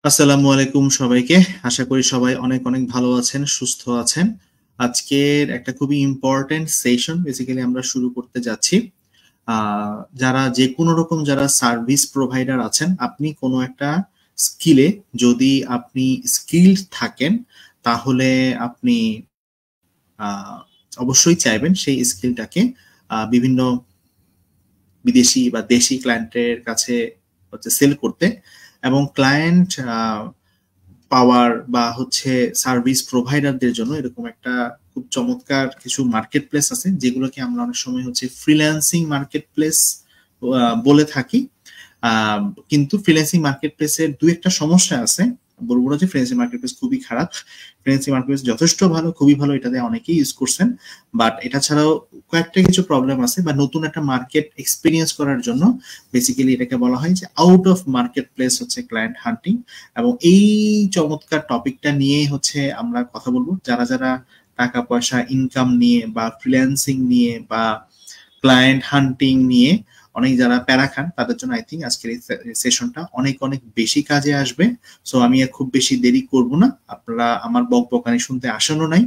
আসসালামু আলাইকুম সবাইকে। আশা করি সবাই অনেক অনেক ভালো আছেন, সুস্থ আছেন। আজকের একটা খুবই ইম্পর্টেন্ট সেশন বেসিক্যালি আমরা শুরু করতে যাচ্ছি। যারা যে কোনো রকম যারা সার্ভিস প্রোভাইডার আছেন, আপনি কোনো একটা স্কিলে যদি আপনি স্কিলড থাকেন, তাহলে আপনি আহ, অবশ্যই চাইবেন সেই স্কিলটাকে বিভিন্ন বিদেশি বা দেশি ক্লায়েন্টের কাছে হচ্ছে সেল করতে, এবং ক্লায়েন্ট পাওয়ার বা হচ্ছে সার্ভিস প্রোভাইডারদের জন্য এরকম একটা খুব চমৎকার কিছু মার্কেট প্লেস আছে, যেগুলোকে আমরা অনেক সময় হচ্ছে ফ্রিল্যান্সিং মার্কেট প্লেস বলে থাকি। কিন্তু ফ্রিল্যান্সিং মার্কেট প্লেসের দু একটা সমস্যা আছে। বলবো না যে ফ্রিল্যান্সিং মার্কেট প্লেস খুবই খারাপ, ফ্রিল্যান্সিং মার্কেট প্লেস যথেষ্ট ভালো, খুবই ভালো, এটাতে অনেকেই ইউজ করছেন। বাট এটা ছাড়াও কয়েকটা কিছু প্রবলেম আছে, বা নতুন একটা মার্কেট এক্সপিরিয়েন্স করার জন্য বেসিক্যালি এটাকে বলা হয় যে আউট অফ মার্কেট প্লেস হচ্ছে ক্লায়েন্ট হান্টিং। এবং এই চমৎকার টপিকটা নিয়েই হচ্ছে আমরা কথা বলবো। যারা যারা টাকা পয়সা ইনকাম নিয়ে বা ফ্রিল্যান্সিং নিয়ে বা ক্লায়েন্ট হান্টিং নিয়ে অনেক যারা প্যারা খান, তাদের জন্য আই থিঙ্ক আজকের এই সেশনটা অনেক অনেক বেশি কাজে আসবে। সো আমি আর খুব বেশি দেরি করব না। আপনারা আমার বকবকানি শুনতে আসেনও নাই,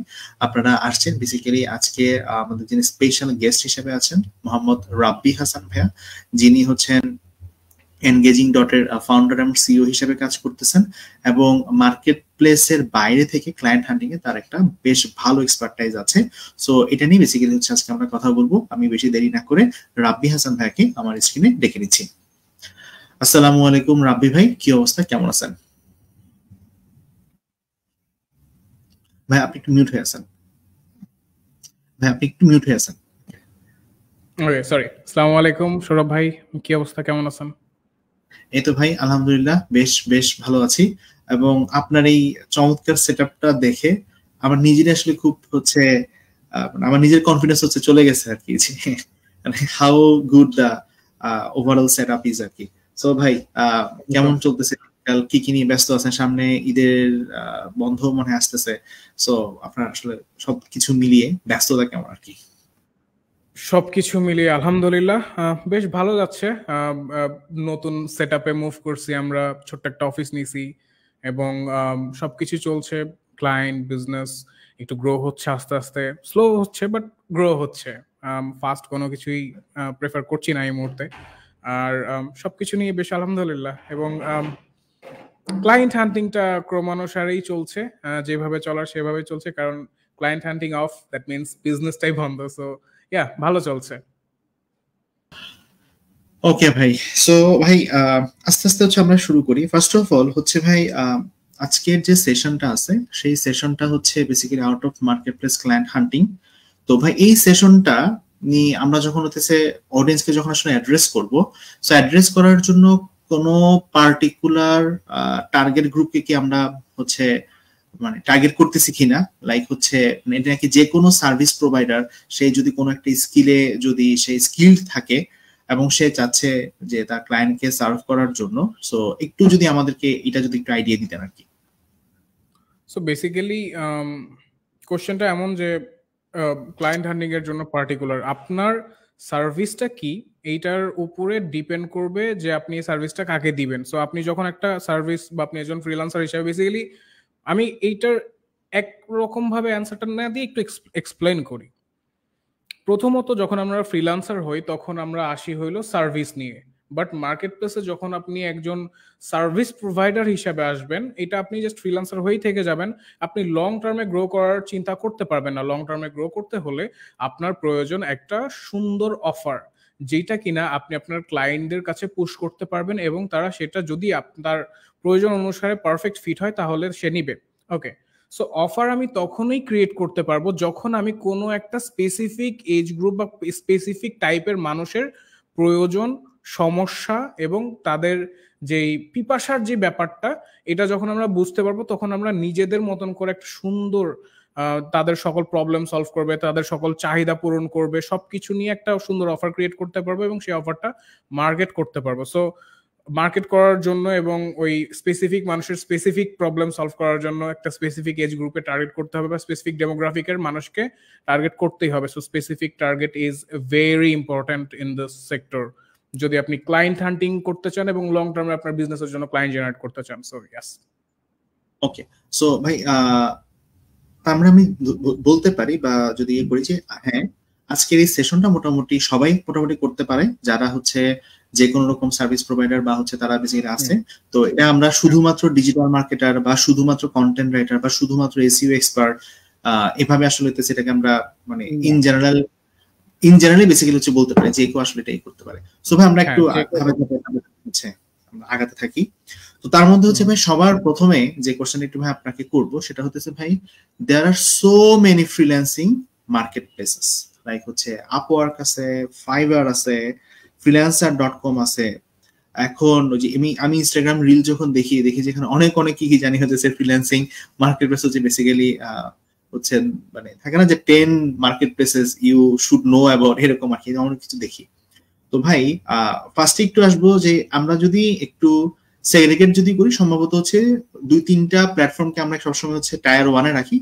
আপনারা আসছেন বেসিক্যালি আজকে আমাদের যিনি স্পেশাল গেস্ট হিসেবে আছেন মোহাম্মদ রাব্বি হাসান ভাইয়া, যিনি হচ্ছেন এনগেজিং ডটের ফাউন্ডার এবং সিইও হিসেবে কাজ করতেছেন, এবং মার্কেট প্লেসের বাইরে থেকে ক্লায়েন্ট হান্টিং এ তার একটা বেশ ভালো এক্সপার্টাইজ আছে। সো এটা নিয়ে বেসিক্যালি হচ্ছে আজকে আমরা কথা বলবো। আমি বেশি দেরি না করে রাব্বি হাসান ভাইকে আমার স্ক্রিনে ডেকে নিচ্ছি। আসসালামু আলাইকুম রাব্বি ভাই, কি অবস্থা, কেমন আছেন? ভাই আপনি একটু মিউট হয়ে আছেন। ভাই আপনি একটু মিউট হয়ে আছেন। ওকে, সরি। আসসালামু আলাইকুম সৌরভ ভাই, কি অবস্থা, কেমন আছেন? এই তো ভাই আলহামদুলিল্লাহ বেশ বেশ ভালো আছি। এবং আপনার এই চমৎকার সেটআপটা দেখে আমার নিজের আসলে খুব হচ্ছে আমার নিজের কনফিডেন্স হচ্ছে চলে গেছে আর কি, মানে how good the overall setup is আর কি। সো ভাই কেমন চলতেছে, কি কি নিয়ে ব্যস্ত আছেন? সামনে ঈদের বন্ধ মনে হয় আসতেছে। সো আপনার আসলে সবকিছু মিলিয়ে ব্যস্ততা কেমন আর কি? সবকিছু মিলিয়ে আলহামদুলিল্লাহ বেশ ভালো যাচ্ছে। নতুন সেট আপে মুভ করছি আমরা, ছোট্ট একটা অফিস নিছি এবং সবকিছু চলছে। ক্লায়েন্ট বিজনেস একটু গ্রো হচ্ছে আস্তে আস্তে, স্লো হচ্ছে বাট গ্রো হচ্ছে। ফাস্ট কোনো কিছুই প্রেফার করছি না এই মুহূর্তে। আর সবকিছু নিয়ে বেশ আলহামদুলিল্লাহ। এবং ক্লায়েন্ট হান্টিংটা ক্রমানুসারেই চলছে, যেভাবে চলার সেভাবে চলছে, কারণ client hunting of that means বিজনেসটাই বন্ধ। সো ইয়া, ভালো চলছে। ওকে ভাই। সো ভাই আস্তে আস্তে হচ্ছে আমরা শুরু করি। ফার্স্ট অফ অল হচ্ছে ভাই, আজকের যে সেশনটা আছে সেই সেশনটা হচ্ছে basically out of market place client হান্টিং। তো ভাই এই সেশনটা নিয়ে আমরা যখন হচ্ছে অডিয়েন্সকে যখন আসলে অ্যাড্রেস করব, সো অ্যাড্রেস করার জন্য কোনো পার্টিকুলার টার্গেট গ্রুপকে কি আমরা হচ্ছে মানে টার্গেট করতেছি কিনা, লাইক হচ্ছে এটা নাকি যে কোনো সার্ভিস প্রোভাইডার সে যদি কোনো একটা স্কিলে যদি সে স্কিলড থাকে এবং সে চাচ্ছে যে তার ক্লায়েন্টকে সার্ভ করার জন্য। সো একটু যদি আমাদেরকে এটা যদি একটু আইডিয়া দিতেন আর কি। সো বেসিক্যালি কোশ্চেনটা এমন যে ক্লায়েন্ট হান্টিং এর জন্য পার্টিকুলার আপনার সার্ভিসটা কি, এইটার উপরে ডিপেন্ড করবে যে আপনি এই সার্ভিসটা কাকে দিবেন। সো আপনি যখন একটা সার্ভিস বা আপনি একজন ফ্রিল্যান্সার হিসেবে, বেসিক্যালি আমি এইটার একরকম ভাবে অ্যান্সারটা না দিয়ে একটু এক্সপ্লেন করি। প্রথমত যখন আমরা ফ্রিল্যান্সার হই তখন আমরা আসি হইলো সার্ভিস নিয়ে, বাট মার্কেট প্লেসে যখন আপনি একজন সার্ভিস প্রোভাইডার হিসেবে আসবেন, এটা আপনি জাস্ট ফ্রিল্যান্সার হয়েই থেকে যাবেন। আপনি লং টার্মে গ্রো করার চিন্তা করতে পারবেন না। লং টার্মে গ্রো করতে হলে আপনার প্রয়োজন একটা সুন্দর অফার, যেটা কিনা আপনি আপনার ক্লায়েন্টদের কাছে পুশ করতে পারবেন, এবং তারা সেটা যদি আপনার প্রয়োজন অনুসারে পারফেক্ট ফিট হয় তাহলে সে নিবে। ওকে, সো অফার আমি তখনই ক্রিয়েট করতে পারবো যখন আমি কোনো একটা স্পেসিফিক এজ গ্রুপ বা স্পেসিফিক টাইপের মানুষের প্রয়োজন, সমস্যা এবং তাদের যেই পিপাসার যে ব্যাপারটা, এটা যখন আমরা বুঝতে পারবো তখন আমরা নিজেদের মতন করে একটা সুন্দর তাদের সকল প্রবলেম সলভ করবে, তাদের সকল চাহিদা পূরণ করবে, সবকিছু নিয়ে একটা সুন্দর অফার ক্রিয়েট করতে পারবো এবং সেই অফারটা মার্কেট করতে পারবো। সো মার্কেট করার জন্য এবং ওই স্পেসিফিক মানুষের স্পেসিফিক প্রবলেম সলভ করার জন্য একটা স্পেসিফিক এজ গ্রুপে টার্গেট করতে হবে বা স্পেসিফিক ডেমোগ্রাফিকের মানুষকে টার্গেট করতেই হবে। So specific target is very important in this sector. যদি আপনি ক্লায়েন্ট হান্টিং করতে চান এবং লং টার্মে আপনার বিজনেসের জন্য ক্লায়েন্ট জেনারেট করতে চান। So yes. ওকে, সো ভাই আমরা আমি বলতে পারি বা যদি করি যে হ্যাঁ, আজকের এই সেশনটা মোটামুটি সবাই মোটামুটি করতে পারে, যারা হচ্ছে যে কোনো রকম সার্ভিস প্রোভাইডার বা হচ্ছে তারা বেসিক্যালি আছে। তো এটা আমরা শুধুমাত্র ডিজিটাল মার্কেটার বা শুধুমাত্র কন্টেন্ট রাইটার বা শুধুমাত্র এসইও এক্সপার্ট এভাবে আসলে সেটাকে আমরা মানে ইন জেনারেলি বেসিক্যালি হচ্ছে বলতে পারি যে কেউ আসলে এটাই করতে পারে। সো ভাই আমরা একটু হচ্ছে আগাতে থাকি। তো তার মধ্যে হচ্ছে ভাই সবার প্রথমে যে কোশ্চেন একটু ভাই আপনাকে করব সেটা হচ্ছে ভাই, there are so many freelancing marketplaces, like হচ্ছে আপওয়ার্ক আছে, ফাইবার আছে, freelancer.com আছে। এখন ওই যে আমি ইনস্টাগ্রাম রিল যখন দেখি যেখানে অনেক কি জানি হচ্ছে ফ্রিল্যান্সিং মার্কেট প্লেস হচ্ছে বেসিক্যালি হচ্ছে মানে থাকে না যে 10 market places you should know about, এরকম আর কি অনেক কিছু দেখি। তো ভাই ফার্স্টে একটু আসবো যে আমরা যদি একটু সেগ্রিগেট যদি করি, সম্ভবত হচ্ছে 2-3টা প্ল্যাটফর্মকে আমরা সবসময় হচ্ছে টায়ার 1-এ রাখি,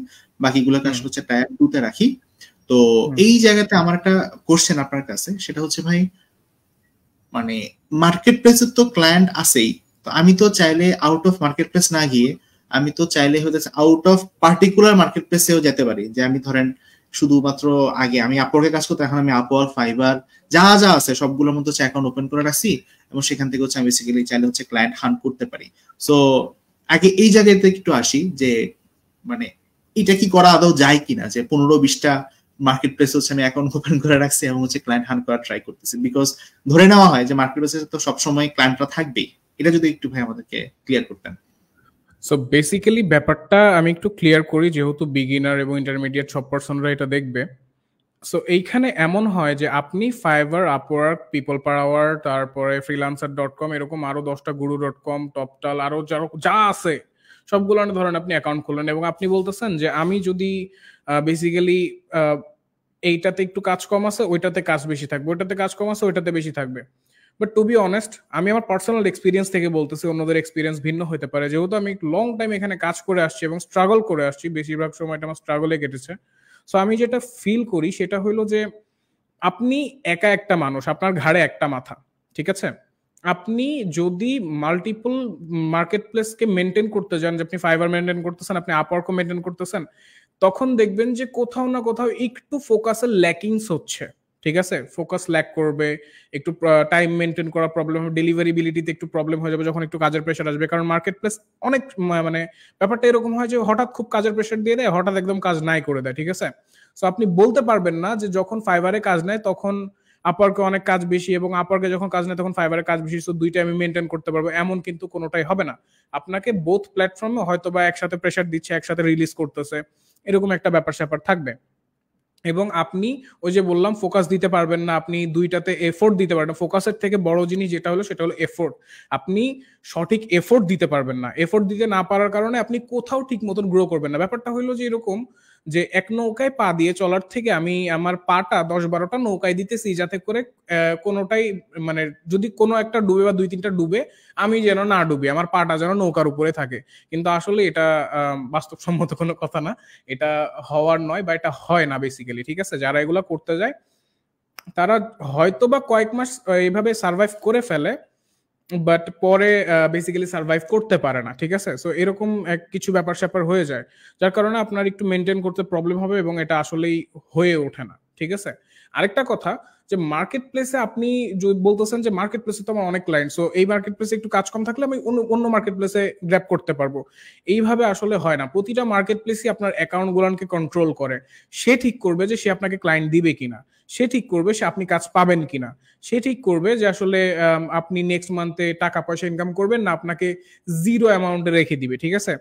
বাকিগুলোকে আসলে হচ্ছে টায়ার 2-তে রাখি। তো এই জায়গাতে আমার একটা কোশ্চেন আপনার কাছে, সেটা হচ্ছে ভাই মানে মার্কেট প্লেসের তো ক্লায়েন্ট আছেই, তো আমি তো চাইলে আউট অফ মার্কেট প্লেস না গিয়ে আমি তো চাইলে হতে আউট অফ পার্টিকুলার মার্কেট প্লেসেও যেতে পারি। যে আমি ধরেন শুধুমাত্র আগে আমি আপওয়ার্কে কাজ করতে, এখন আমি আপওয়ার্ক, ফাইবার যা আছে সবগুলোর মধ্যে হচ্ছে অ্যাকাউন্ট ওপেন করে রাখছি, এবং সেখান থেকে হচ্ছে আমি বেসিক্যালি চাইলে হচ্ছে ক্লায়েন্ট হান্ট করতে পারি। সো আগে এই জায়গাতে একটু আসি যে মানে এটা কি করা আদৌ যায় কিনা, যে 15-20টা মার্কেট প্লেস হচ্ছে আমি অ্যাকাউন্ট ওপেন করে রাখছি এবং হচ্ছে ক্লায়েন্ট হান্ট করার ট্রাই করতেছি, বিকজ ধরে নেওয়া হয় যে মার্কেট প্লেসে তো সবসময় ক্লায়েন্টরা থাকবেই। এটা যদি একটু ভাই আমাদেরকে ক্লিয়ার করতেন। সো বেসিক্যালি ব্যাপারটা আমি একটু ক্লিয়ার করি, যেহেতু বিগিনার এবং ইন্টারমিডিয়েট সব পার্সনরা এটা দেখবে। সো এইখানে এমন হয় যে আপনি Fiverr, Upwork, People Per Hour, তারপরে freelancer.com, এরকম আরো 10টা guru.com, টপটাল, আরো যা আছে সবগুলো ধরেন আপনি অ্যাকাউন্ট খুললেন এবং আপনি বলতেছেন যে আমি যদি বেসিক্যালি এইটাতে একটু কাজ কম আছে, ওইটাতে কাজ বেশি থাকবে, ওইটাতে কাজ কম আছে, ওইটাতে বেশি থাকবে। বাট টু বি অনেস্ট, আমি আমার পার্সোনাল এক্সপিরিয়েন্স থেকে বলতেছি, অন্যদের এক্সপিরিয়েন্স ভিন্ন হতে পারে। যেহেতু আমি লং টাইম এখানে কাজ করে আসছি এবং স্ট্রাগল করে আসছি, বেশিরভাগ সময়টা আমার স্ট্রাগলে কেটেছে। সো আমি যেটা ফিল করি সেটা হলো যে আপনি একা একটা মানুষ, আপনার ঘাড়ে একটা মাথা, ঠিক আছে? আপনি যদি মাল্টিপল মার্কেট প্লেসকে মেনটেন করতে যান, যে আপনি ফাইবার মেনটেন করতেছেন, আপনি আপওয়ার্কও মেনটেন করতেছেন, তখন দেখবেন যে কোথাও না কোথাও একটু ফোকাসের ল্যাকিংস হচ্ছে, ঠিক আছে? ফোকাস ল্যাক করবে, একটু টাইম মেনটেন করা প্রবলেম হবে, ডেলিভারিবিলিটিতে একটু প্রবলেম হয়ে যাবে যখন একটু কাজের প্রেশার আসবে। কারণ মার্কেট প্লেস অনেক মানে ব্যাপারটা এরকম হয় যে হঠাৎ খুব কাজের প্রেশার দিয়ে দেয়, হঠাৎ একদম কাজ নাই করে দেয়, ঠিক আছে? সো আপনি বলতে পারবেন না যে যখন ফাইবারে কাজ নেয় তখন আপওয়ার্কে অনেক কাজ বেশি, এবং আপওয়ার্কে যখন কাজ নেয় তখন ফাইবারে কাজ বেশি, সো দুইটা আমি মেনটেন করতে পারবো, এমন কিন্তু কোনোটাই হবে না। আপনাকে বোথ প্ল্যাটফর্মে হয়তো বা একসাথে প্রেশার দিচ্ছে, একসাথে রিলিজ করতেছে, এরকম একটা ব্যাপার স্যাপার থাকবে। এবং আপনি ওই যে বললাম ফোকাস দিতে পারবেন না, আপনি দুইটাতে এফোর্ট দিতে পারবেন না। ফোকাসের থেকে বড় জিনিস যেটা হলো সেটা হলো এফোর্ট। আপনি সঠিক এফোর্ট দিতে পারবেন না। এফোর্ট দিতে না পারার কারণে আপনি কোথাও ঠিক মতন গ্রো করবেন না। ব্যাপারটা হলো যে এরকম যে এক নৌকায় পা দিয়ে চলার থেকে আমি আমার পাটা 10-12টা নৌকায় দিতেছি, যাতে করে কোনোটাই মানে যদি কোনো একটা ডুবে বা 2-3টা ডুবে আমি যেন না ডুবি, আমার পাটা যেন নৌকার উপরে থাকে। কিন্তু আসলে এটা বাস্তবসম্মত কোনো কথা না, এটা হওয়ার নয় বা এটা হয় না বেসিক্যালি, ঠিক আছে? যারা এগুলা করতে যায় তারা হয়তো বা কয়েক মাস এইভাবে সার্ভাইভ করে ফেলে, বাট পরে বেসিক্যালি সার্ভাইভ করতে পারে না, ঠিক আছে? সো এরকম কিছু ব্যাপার স্যাপার হয়ে যায়, যার কারণে আপনার একটু মেনটেন করতে প্রবলেম হবে এবং এটা আসলেই হয়ে ওঠে না, ঠিক আছে? আরেকটা কথা, যে মার্কেট প্লেসে আপনি যদি বলতেছেন যে মার্কেট প্লেসে তো আমার অনেক ক্লায়েন্ট, সো এই মার্কেট প্লেসে একটু কাজ কম থাকলে আমি অন্য মার্কেট প্লেসে গ্র্যাব করতে পারবো, এইভাবে আসলে হয় না। প্রতিটা মার্কেট প্লেসই আপনার অ্যাকাউন্ট গুলানকে কন্ট্রোল করে। সে ঠিক করবে যে সে আপনাকে ক্লায়েন্ট দিবে কিনা, সে ঠিক করবে সে আপনি কাজ পাবেন কিনা, সে ঠিক করবে যে আসলে আপনি নেক্সট মান্থে টাকা পয়সা ইনকাম করবেন না আপনাকে জিরো অ্যামাউন্টে রেখে দিবে, ঠিক আছে?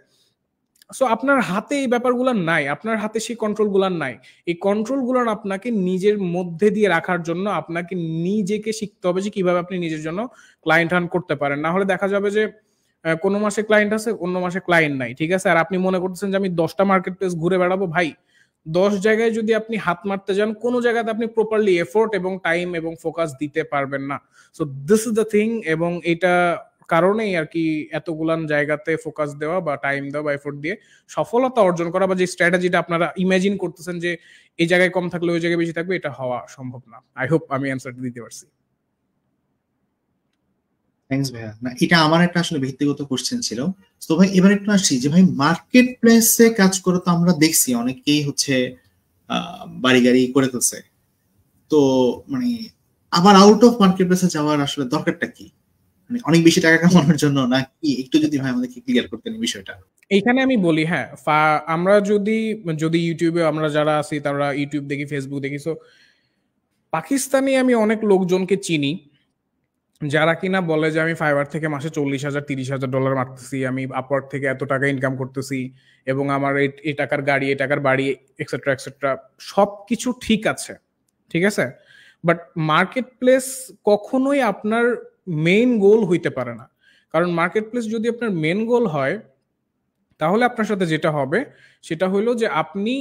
সো আপনার হাতে এই ব্যাপারগুলো নাই, আপনার হাতে সেই কন্ট্রোলগুলো নাই। এই কন্ট্রোলগুলো আপনাকে নিজের মধ্যে দিয়ে রাখার জন্য আপনাকে নিজেকে শিখতে হবে যে কিভাবে আপনি নিজের জন্য ক্লায়েন্ট হান্ট করতে পারেন। না হলে দেখা যাবে যে কোনো মাসে ক্লায়েন্ট আছে, অন্য মাসে ক্লায়েন্ট নাই, ঠিক আছে? আর আপনি মনে করতেছেন যে আমি 10টা মার্কেট প্লেস ঘুরে বেড়াবো। ভাই, 10 জায়গায় যদি আপনি হাত মারতে যান, কোনো জায়গাতে আপনি প্রপারলি এফোর্ট এবং টাইম এবং ফোকাস দিতে পারবেন না। So this is the thing, এবং এটা কারণেই আর কি এতগুলান জায়গাতে ফোকাস দেওয়া বা টাইম দেওয়া বা এফোর্ট দিয়ে সফলতা অর্জন করা, বা যে স্ট্র্যাটেজিটা আপনারা ইমাজিন করতেছেন যে এই জায়গায় কম থাকলে ওই জায়গায় বেশি থাকবে, এটা হওয়া সম্ভব না। আই হোপ আমি অ্যান্সারটা দিতে পারছি। থ্যাঙ্কস ভাইয়া। না, এটা আমার একটা আসলে ব্যক্তিগত কোশ্চেন ছিল। তো ভাই এবার একটু আসছি যে ভাই মার্কেট প্লেসে কাজ করে তো আমরা দেখছি অনেকেই হচ্ছে বাড়ি গাড়ি করে ফেলছে। তো মানে আবার আউট অফ মার্কেট প্লেসে যাওয়ার আসলে দরকারটা কি? মানে অনেক বেশি টাকা কামানোর জন্য নাকি? একটু যদি ভাই আমাদেরকে ক্লিয়ার করতেন এই বিষয়টা। এইখানে আমি বলি, হ্যাঁ, আমরা যদি যদি ইউটিউবে আমরা যারা আছি তারা ইউটিউব দেখি, ফেসবুক দেখি, সো পাকিস্তানি আমি অনেক লোকজনকে চিনি যারা কিনা বলে যে আমি ফাইবার থেকে মাসে 40,000 30,000 ডলার মারতেছি, আমি আপওয়ার্ক থেকে এত টাকা ইনকাম করতেছি, এবং আমার এই টাকার গাড়ি, এই টাকার বাড়ি, এক্সেট্রা এক্সেট্রা, সব কিছু ঠিক আছে, ঠিক আছে। বাট মার্কেট প্লেস কখনোই আপনার মেইন গোল হইতে পারে না। কারণ মার্কেট প্লেস যদি আপনার মেইন গোল হয়, তাহলে আপনার সাথে যেটা হবে সেটা হলো যে আপনি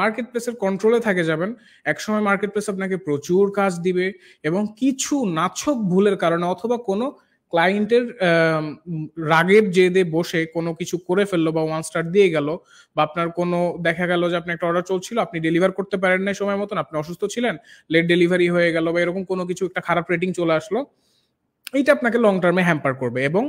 মার্কেট প্লেসের কন্ট্রোলে থাকে যাবেন। একসময় মার্কেট প্লেস আপনাকে প্রচুর কাজ দিবে, এবং কিছু নাছক ভুলের কারণে অথবা কোনো ক্লায়েন্টের রাগের জেদে বসে কোনো কিছু করে ফেললো বা ওয়ান স্টার দিয়ে গেল, বা আপনার কোনো দেখা গেল যে আপনি একটা অর্ডার চলছিল, আপনি ডেলিভার করতে পারেন না সময় মতন, আপনি অসুস্থ ছিলেন, লেট ডেলিভারি হয়ে গেল, বা এরকম কোনো কিছু একটা খারাপ রেটিং চলে আসলো, এইটা আপনাকে লং টার্মে হ্যাম্পার করবে। এবং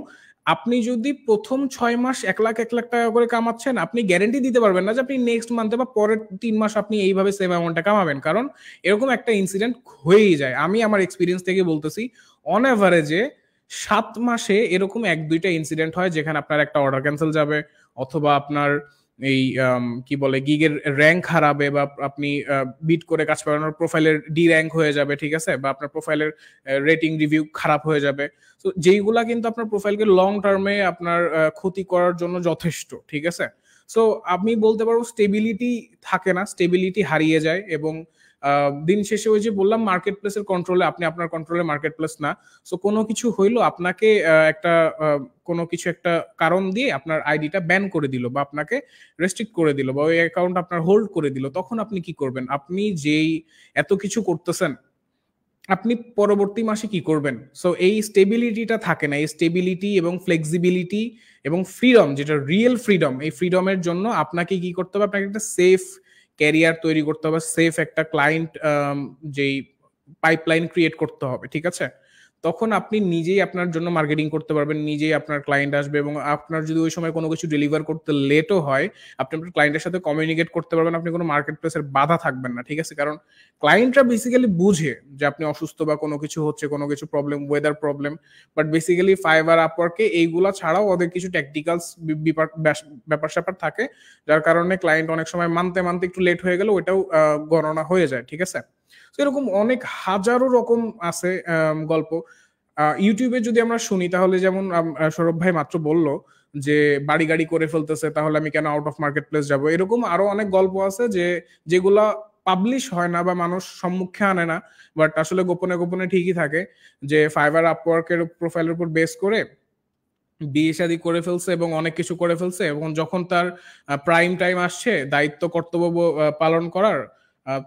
আপনি যদি প্রথম 6 মাস 1 লাখ টাকা করে কামাচ্ছেন, আপনি গ্যারেন্টি দিতে পারবেন না যে আপনি নেক্সট মান্থে বা পরের 3 মাস আপনি এইভাবে সেম অ্যামাউন্টটা কামাবেন, কারণ এরকম একটা ইনসিডেন্ট হয়েই যায়। আমি আমার এক্সপিরিয়েন্স থেকে বলতেছি, অন অ্যাভারেজে 7 মাসে এরকম 1-2টা ইনসিডেন্ট হয় যেখানে আপনার একটা অর্ডার ক্যান্সেল যাবে, অথবা আপনার এই কি বলে গিগের র্যাঙ্ক হারাবে, বা আপনি বিট করে কাজ পাওয়ানোর প্রোফাইলের ডি র্যাঙ্ক হয়ে যাবে, ঠিক আছে, বা আপনার প্রোফাইলের রেটিং রিভিউ খারাপ হয়ে যাবে। তো যেইগুলা কিন্তু আপনার প্রোফাইলকে লং টার্মে আপনার ক্ষতি করার জন্য যথেষ্ট, ঠিক আছে। সো আমি বলতে পারবো স্টেবিলিটি থাকে না, স্টেবিলিটি হারিয়ে যায়, এবং দিন শেষে ওই যে বললাম মার্কেট প্লেসের কন্ট্রোলে, আপনি আপনার কন্ট্রোলে মার্কেট প্লেস না। সো কোনো কিছু হইলো, আপনাকে একটা কোনো কিছু একটা কারণ দিয়ে আপনার আইডিটা ব্যান করে দিল, বা আপনাকে রেস্ট্রিক্ট করে দিল, বা ওই অ্যাকাউন্ট আপনার হোল্ড করে দিল, তখন আপনি কি করবেন? আপনি যেই এত কিছু করতেছেন, আপনি পরবর্তী মাসে কি করবেন? সো এই স্টেবিলিটিটা থাকে না। এই স্টেবিলিটি এবং ফ্লেক্সিবিলিটি এবং ফ্রিডম, যেটা রিয়েল ফ্রিডম, এই ফ্রিডমের জন্য আপনাকে কি করতে হবে? আপনাকে একটা সেফ ক্যারিয়ার তৈরি করতে হবে, সেফ একটা ক্লায়েন্ট যেই পাইপলাইন ক্রিয়েট করতে হবে, ঠিক আছে? তখন আপনি নিজেই আপনার জন্য মার্কেটিং করতে পারবেন, নিজেই আপনার ক্লায়েন্ট আসবে, এবং আপনার যদি ওই সময় কোনো কিছু ডেলিভার করতে লেটও হয়, আপনি আপনার ক্লায়েন্টের সাথে কমিউনিকেট করতে পারবেন, আপনি কোনো মার্কেট প্লেসের বাধা থাকবেন না, ঠিক আছে? কারণ ক্লায়েন্টরা বেসিক্যালি বুঝে যে আপনি অসুস্থ বা কোনো কিছু হচ্ছে, কোনো কিছু problem, weather problem. But basically Fiverr, আপওয়ার্কে এইগুলা ছাড়াও ওদের কিছু টেকনিক্যালস ব্যাপার স্যাপার থাকে, যার কারণে ক্লায়েন্ট অনেক সময় মানতে মানতে একটু লেট হয়ে গেলে ওইটাও গণনা হয়ে যায়, ঠিক আছে। তো এরকম অনেক হাজারো রকম আছে গল্প। ইউটিউবে যদি আমরা শুনি, তাহলে যেমন সৌরভ ভাই মাত্র বলল যে বাড়ি গাড়ি করে ফেলতেছে, তাহলে আমি কেন আউট অফ মার্কেট প্লেস যাবো, এরকম আরো অনেক গল্প আছে যে যেগুলা পাবলিশ হয় না বা মানুষ সম্মুখে আনে না, বাট আসলে গোপনে গোপনে ঠিকই থাকে, যে ফাইবার, আপওয়ার্কের প্রোফাইলের উপর বেস করে বিয়ে শাদী করে ফেলছে এবং অনেক কিছু করে ফেলছে, এবং যখন তার প্রাইম টাইম আসছে দায়িত্ব কর্তব্য পালন করার,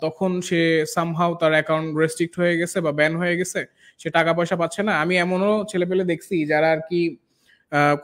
তখন সে সামহাও তার অ্যাকাউন্ট রেস্ট্রিক্ট হয়ে গেছে বা ব্যান হয়ে গেছে, সে টাকা পয়সা পাচ্ছে না। আমি এমনও ছেলেপেলে দেখছি যারা আর কি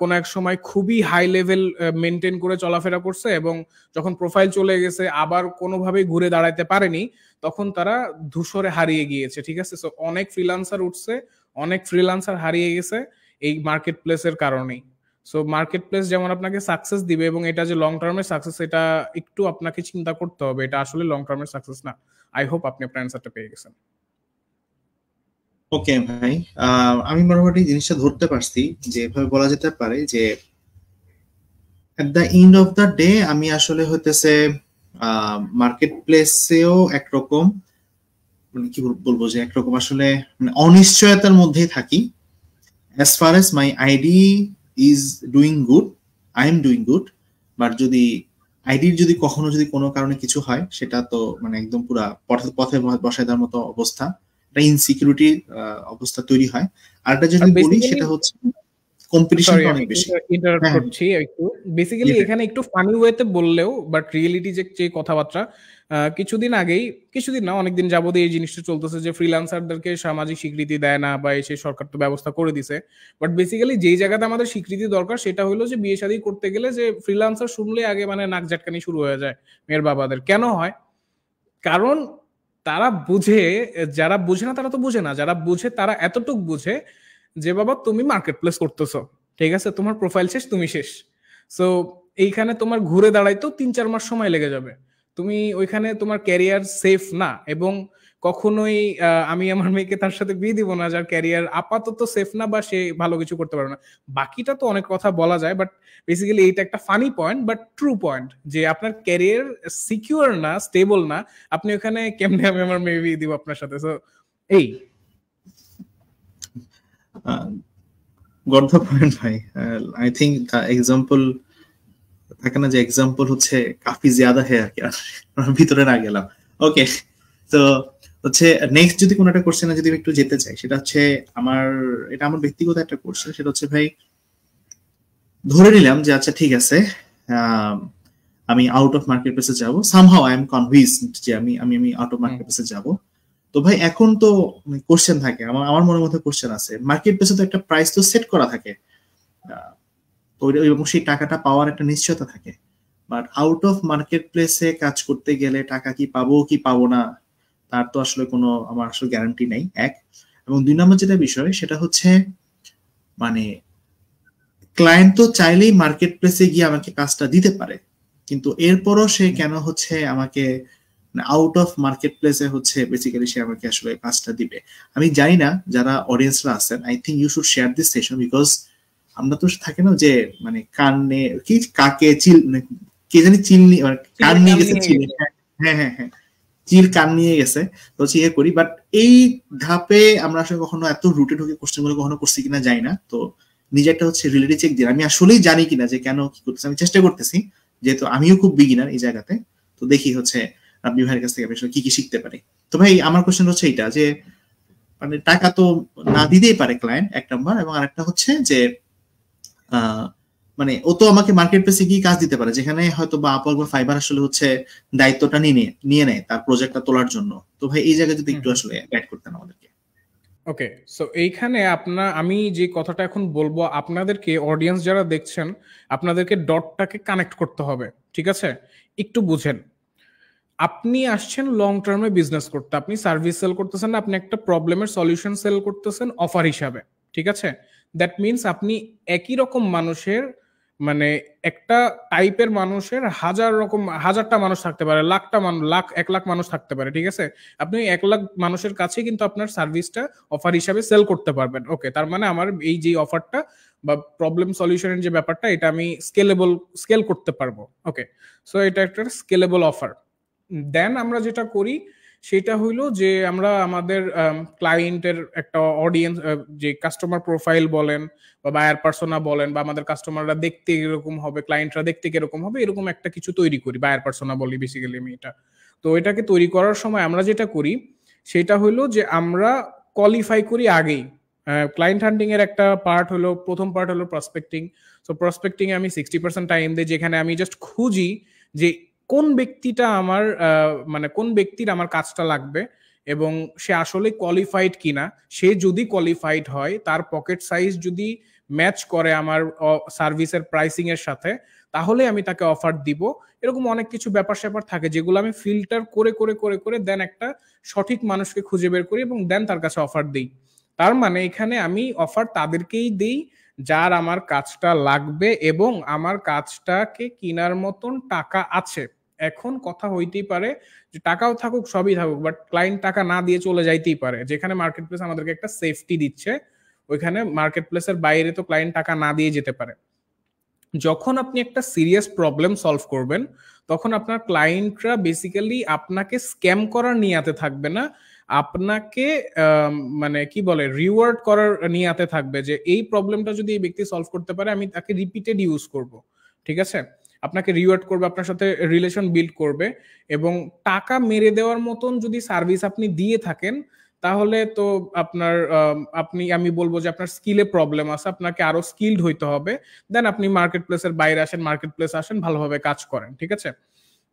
কোনো এক সময় খুবই হাই লেভেল মেনটেন করে চলাফেরা করছে, এবং যখন প্রোফাইল চলে গেছে আবার কোনোভাবেই ঘুরে দাঁড়াতে পারেনি, তখন তারা ধূসরে হারিয়ে গিয়েছে, ঠিক আছে। সো অনেক ফ্রিল্যান্সার উঠছে, অনেক ফ্রিল্যান্সার হারিয়ে গেছে এই মার্কেট প্লেসের কারণেই। সো মার্কেট প্লেস যেমন আপনাকে সাকসেস দিবে, এবং এটা যে লং টার্মের সাকসেস, এটা একটু আপনাকে চিন্তা করতে হবে, এটা আসলে লং টার্মের সাকসেস না। আই হোপ আপনি আপনার অ্যান্সারটা পেয়ে গেছেন। ওকে ভাই, আমি মোটামুটি জিনিসটা ধরতে পারছি যে এভাবে বলা যেতে পারে যে at the end of the day আমি আসলে হইতেছে মার্কেট প্লেসেও একরকম, মানে কি বলবো, যে একরকম আসলে মানে অনিশ্চয়তার মধ্যেই থাকি। As far age my ID is doing good, I am doing good, but যদি আইডির যদি কখনো যদি কোনো কারণে কিছু হয়, সেটা তো মানে একদম পুরা পথে পথে বসায় দেওয়ার মতো অবস্থা, একটা ইনসিকিউরিটি অবস্থা তৈরি হয়। আর একটা যদি বলি বেসিক্যালি, সেটা হচ্ছে সরি কম্পিটিশনটা আমি অনেক বেশি। ইন্টারাপ্ট হ্যাঁ, করছি একটু। বেসিক্যালি হ্যাঁ, এখানে একটু ফানি ওয়েতে বললেও, বাট রিয়েলিটি যে যে কথাবার্তা, কিছুদিন আগেই, কিছুদিন না অনেকদিন যাবত এই জিনিসটা চলতেছে যে ফ্রিল্যান্সারদেরকে সামাজিক স্বীকৃতি দেয় না, বা এসে সরকার তো ব্যবস্থা করে দিছে। বাট বেসিক্যালি যেই জায়গাতে আমাদের স্বীকৃতি দরকার সেটা হলো যে বিয়ে শাদী করতে গেলে যে ফ্রিল্যান্সার শুনলে আগে মানে নাক জাটকানি শুরু হয়ে যায় মেয়ের বাবাদের। কেন হয়? কারণ তারা বুঝে, যারা বুঝে না তারা তো বুঝে না, যারা বুঝে তারা এতটুক বুঝে যে বাবা তুমি মার্কেট প্লেস করতেছো, ঠিক আছে, তোমার প্রোফাইল শেষ, তুমি শেষ। সো এইখানে তোমার ঘুরে দাঁড়াইতেও 3-4 মাস সময় লেগে যাবে। তুমি ওইখানে তোমার ক্যারিয়ার সেফ না, এবং কখনোই আমি আমার মেয়েকে তার সাথে বিয়ে দিব না যার ক্যারিয়ার আপাতত সেফ না বা সে ভালো কিছু করতে পারবে না। বাকিটা তো অনেক কথা বলা যায়, বাট বেসিক্যালি এইটা একটা funny point but true point, যে আপনার ক্যারিয়ার সিকিউর না, স্টেবল না, আপনি ওখানে কেমনে আমি আমার মেয়ে বিয়ে দিব আপনার সাথে। সো এই গট দ্য পয়েন্ট ভাই। আই থিঙ্ক দ্য এক্সাম্পল থাকে না যে এক্সাম্পল হচ্ছে কাফি জিয়াদা হে আর কি, ভিতরে না গেলাম। ওকে, তো হচ্ছে নেক্সট যদি কোনো একটা কোশ্চেনে যদি একটু যেতে চাই, সেটা হচ্ছে এটা আমার ব্যক্তিগত একটা কোশ্চেন। সেটা হচ্ছে ভাই, ধরে নিলাম যে আচ্ছা ঠিক আছে, আমি আউট অফ মার্কেট প্লেসে যাবো, সামহাউ আই এম কনভিন্সড যে আমি আমি আমি আউট অফ মার্কেট প্লেসে যাবো। তো ভাই এখন তো কোশ্চেন থাকে, আমার মনের মধ্যে কোশ্চেন আছে, মার্কেট প্লেসে তো একটা প্রাইস তো সেট করা থাকে, এবং সেই টাকাটা পাওয়ার একটা নিশ্চয়তা থাকে। বাট আউট অফ মার্কেট প্লেসে কাজ করতে গেলে টাকা কি পাবো কি পাবো না, তার তো আসলে কোনো আমার আসলে গ্যারান্টি নাই, এক। এবং 2 নম্বর যেটা বিষয়, সেটা হচ্ছে মানে ক্লায়েন্ট তো চাইলেই মার্কেট প্লেসে গিয়ে আমাকে কাজটা দিতে পারে, কিন্তু এরপরও সে কেন হচ্ছে আমাকে আউট অফ মার্কেট প্লেসে হচ্ছে বেসিক্যালি সে আমাকে আসলে কাজটা দিবে। আমি জানি না যারা অডিয়েন্সরা আছেন, I think you should share this session, because আমরা তো থাকে না যে মানে কানে কি কাকে চিল, মানে কে জানি চিল কান নিয়ে গেছে চিল, হ্যাঁ হ্যাঁ হ্যাঁ, চিল কান নিয়ে গেছে, তো হচ্ছে ইয়ে করি। বাট এই ধাপে আমরা আসলে কখনো এত রুটে ঢুকে কোশ্চেন গুলো কখনো করছি কিনা জানি না। তো নিজে একটা হচ্ছে রিলেটি চেক দিন, আমি আসলেই জানি কিনা যে কেন কি করতেছি, আমি চেষ্টা করতেছি, যেহেতু আমিও খুব বিগিনার এই জায়গাতে। তো দেখি হচ্ছে আপনি ভাইয়ের কাছ থেকে আমি আসলে কি কি শিখতে পারি। তো ভাই আমার কোশ্চেন হচ্ছে এইটা যে মানে টাকা তো না দিতেই পারে ক্লায়েন্ট, এক নাম্বার, এবং আরেকটা হচ্ছে যে মানে ও তো আমাকে মার্কেট প্লেসে গিয়ে কাজ দিতে পারে, যেখানে হয়তো বা আপওয়ার্ক বা ফাইবার আসলে হচ্ছে দায়িত্বটা নিয়ে নেয় তার প্রজেক্টটা তোলার জন্য। তো ভাই এই জায়গায় যদি একটু আসলে গাইড করতেন আমাদেরকে। ওকে, সো এইখানে আমি যে কথাটা এখন বলবো আপনাদেরকে, অডিয়েন্স যারা দেখছেন, আপনাদেরকে ডটটাকে কানেক্ট করতে হবে, ঠিক আছে? একটু বুঝেন, আপনি আসছেন লং টার্মে বিজনেস করতে, আপনি সার্ভিস সেল করতেছেন না, আপনি একটা প্রবলেমের সলিউশন সেল করতেছেন অফার হিসাবে, ঠিক আছে? দ্যাট মিনস আপনি একই রকম মানুষের, মানে একটা টাইপের মানুষের হাজারটা মানুষ থাকতে পারে, লাখটা মানুষ, 1 লাখ মানুষ থাকতে পারে, ঠিক আছে? আপনি 1 লাখ মানুষের কাছে কিন্তু আপনার সার্ভিসটা অফার হিসাবে সেল করতে পারবেন। ওকে, তার মানে আমার এই যে অফারটা বা প্রবলেম সলিউশনের যে ব্যাপারটা, এটা আমি স্কেল করতে পারবো। ওকে, সো এটা একটা স্কেলেবল অফার। দেন আমরা যেটা করি সেটা হইলো যে আমরা আমাদের ক্লায়েন্টের একটা অডিয়েন্স, যে কাস্টমার প্রোফাইল বলেন বা বায়ার পার্সোনা বলেন, বা আমাদের কাস্টমাররা দেখতে এরকম হবে, ক্লায়েন্টরা দেখতে কিরকম হবে, এরকম একটা কিছু তৈরি করি, বায়ার পার্সোনা বলি বেসিক্যালি আমি এটা। তো এটাকে তৈরি করার সময় আমরা যেটা করি সেটা হইলো যে আমরা কোয়ালিফাই করি আগেই। ক্লায়েন্ট হান্টিং এর একটা পার্ট হলো, প্রথম পার্ট হলো প্রসপেক্টিং। সো প্রসপেক্টিং এ আমি 60% টাইম দিই, যেখানে আমি জাস্ট খুঁজি যে কোন ব্যক্তিটা আমার মানে কোন ব্যক্তির আমার কাজটা লাগবে, এবং সে আসলে কোয়ালিফাইড কিনা। সে যদি কোয়ালিফাইড হয়, তার পকেট সাইজ যদি ম্যাচ করে আমার সার্ভিসের প্রাইসিং এর সাথে, তাহলে আমি তাকে অফার দিব। এরকম অনেক কিছু ব্যাপার স্যাপার থাকে যেগুলো আমি ফিল্টার করে করে করে করে দেন একটা সঠিক মানুষকে খুঁজে বের করি এবং দেন তার কাছে অফার দিই। তার মানে এখানে আমি অফার তাদেরকেই দিই যার আমার কাজটা লাগবে এবং আমার কাজটাকে কেনার মতন টাকা আছে। এখন কথা হইতেই পারে যে টাকাও থাকুক, সবই থাকুক, বাট ক্লায়েন্ট টাকা না দিয়ে চলে যাইতেই পারে, যেখানে মার্কেট প্লেস আমাদেরকে একটা সেফটি দিচ্ছে। ওইখানে মার্কেট প্লেসের বাইরে তো ক্লায়েন্ট টাকা না দিয়ে যেতে পারে। যখন আপনি একটা সিরিয়াস প্রবলেম সলভ করবেন, তখন আপনার ক্লায়েন্টরা বেসিক্যালি আপনাকে স্ক্যাম করার নিয়াতে থাকবে না, আপনাকে মানে কি বলে রিওয়ার্ড করার নিয়াতে থাকবে, যে এই প্রবলেমটা যদি এই ব্যক্তি সলভ করতে পারে আমি তাকে রিপিটেড ইউজ করব, ঠিক আছে? আপনাকে রিওয়ার্ড করবে, আপনার সাথে রিলেশন বিল্ড করবে, এবং টাকা মেরে দেওয়ার মতন যদি সার্ভিস আপনি দিয়ে থাকেন, তাহলে তো আমি বলবো যে আপনার স্কিলে প্রবলেম আছে, আপনাকে আরো স্কিলড হইতে হবে। দেন আপনি মার্কেট প্লেসের বাইরে আসেন, মার্কেট প্লেস আসেন, ভালোভাবে কাজ করেন, ঠিক আছে?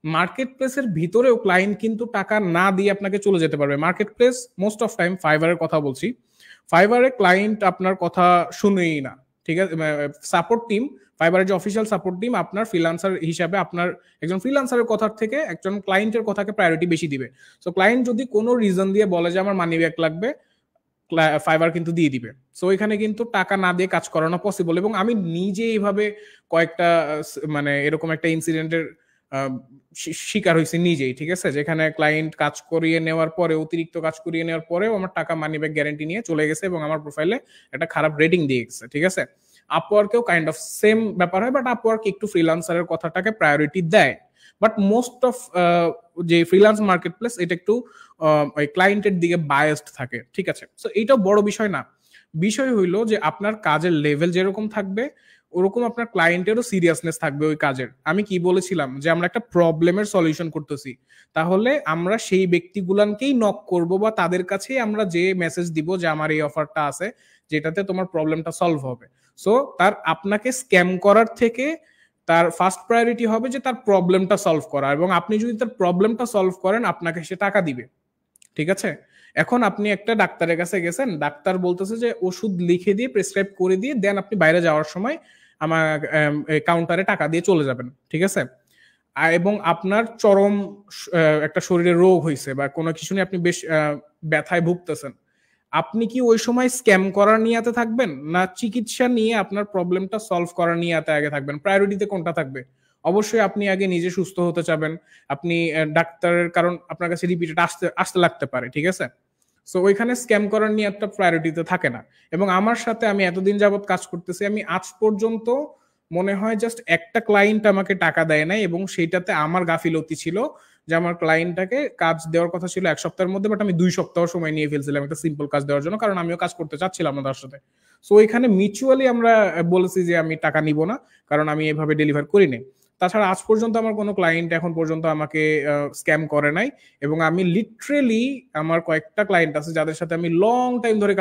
মার্কেট প্লেসের ভিতরেও ক্লায়েন্ট কিন্তু টাকা না দিয়ে আপনাকে চলে যেতে পারবে। Market place most of time, ফাইবারের কথা বলছি, ফাইবারে ক্লায়েন্ট আপনার কথা শুনেই না, ঠিক আছে? সাপোর্ট টিম, ফাইবারের যে অফিসিয়াল সাপোর্ট টিম, আপনার ফ্রিল্যান্সার হিসাবে আপনার একজন ফ্রিল্যান্সারের কথার থেকে একজন ক্লায়েন্টের কথাকে প্রায়োরিটি বেশি দিবে। সো ক্লায়েন্ট যদি কোনো রিজন দিয়ে বলে যে আমার মানি ব্যাক লাগবে, ফাইবার কিন্তু দিয়ে দিবে। সো এখানে কিন্তু টাকা না দিয়ে কাজ করানো পসিবল। এবং আমি নিজে এইভাবে কয়েকটা মানে এরকম একটা ইনসিডেন্টের শিকার হয়েছি নিজেই, ঠিক আছে, যেখানে ক্লায়েন্ট কাজ করিয়ে নেওয়ার পরে, অতিরিক্ত কাজ করিয়ে নেওয়ার পরেও আমার টাকা মানি ব্যাক গ্যারান্টি নিয়ে চলে গেছে এবং আমার প্রোফাইলে একটা খারাপ রেটিং দিয়ে গেছে, ঠিক আছে। আপওয়ার্কেও কাইন্ড অফ সেম ব্যাপার হয়, বাট আপওয়ার্ক একটু ফ্রিল্যান্সারের কথাটাকে প্রায়োরিটি দেয়। বাট মোস্ট অফ যে ফ্রিল্যান্স মার্কেট প্লেস এটা একটু ওই ক্লায়েন্টের দিকে বায়াসড থাকে, ঠিক আছে। সো এইটাও বড় বিষয় না। বিষয় হইলো যে আপনার কাজের লেভেল যেরকম থাকবে ওরকম আপনার ক্লায়েন্টেরও সিরিয়াসনেস থাকবে ওই কাজের। আমি কি বলেছিলাম যে আমরা একটা প্রবলেমের সলিউশন করতেছি, তাহলে আমরা সেই ব্যক্তিগুলানকেই নক করব বা তাদের কাছেই আমরা যে মেসেজ দিব যে আমার এই অফারটা আছে যেটাতে তোমার প্রবলেমটা সলভ হবে। সো তার আপনাকে স্ক্যাম করার থেকে তার ফার্স্ট প্রায়োরিটি হবে যে তার প্রবলেমটা সলভ করা, এবং আপনি যদি তার প্রবলেমটা সলভ করেন আপনাকে সে টাকা দিবে, ঠিক আছে। এখন আপনি একটা ডাক্তারের কাছে গেছেন, ডাক্তার বলতেছে যে ওষুধ লিখে দিয়ে প্রেসক্রাইব করে দিয়ে দেন আপনি বাইরে যাওয়ার সময় আমার কাউন্টারে টাকা দিয়ে চলে যাবেন, ঠিক আছে। এবং আপনার চরম একটা শরীরে রোগ হয়েছে বা কোনো কিছু নিয়ে আপনি বেশ ব্যথায় ভুগতেছেন, আপনি কি ওই সময় স্ক্যাম করার নিয়াতে থাকবেন না চিকিৎসা নিয়ে আপনার প্রবলেমটা সলভ করার নিয়াতে আগে থাকবেন? প্রায়োরিটিতে কোনটা থাকবে? অবশ্যই আপনি আগে নিজে সুস্থ হতে চাবেন। আপনি ডাক্তারের, কারণ আপনার কাছে রিপিটেড আসতে আসতে লাগতে পারে, ঠিক আছে। সো ওইখানে স্ক্যাম করার নিয়াতটা প্রায়োরিটিতে থাকে না। এবং আমার সাথে আমি এতদিন যাবত কাজ করতেছি, আমি আজ পর্যন্ত মনে হয় জাস্ট একটা ক্লায়েন্ট আমাকে টাকা দেয় নাই, এবং সেইটাতে আমার গাফিলতি ছিল যে আমার ক্লায়েন্টটাকে কাজ দেওয়ার কথা ছিল 1 সপ্তাহের মধ্যে, বাট আমি 2 সপ্তাহ সময় নিয়ে ফেলছিলাম একটা সিম্পল কাজ দেওয়ার জন্য, কারণ আমিও কাজ করতে চাচ্ছিলাম না তার সাথে। সো এখানে মিউচুয়ালি আমরা বলেছি যে আমি টাকা নিব না, কারণ আমি এভাবে ডেলিভার করিনি। তাছাড়া আজ পর্যন্ত আমার কোনো ক্লায়েন্ট এখন পর্যন্ত আমাকে স্ক্যাম করে নাই। এবং আমি লিটারেলি আমার কয়েকটা ক্লায়েন্ট আছে যাদের সাথে আমি লং টাইম ধরে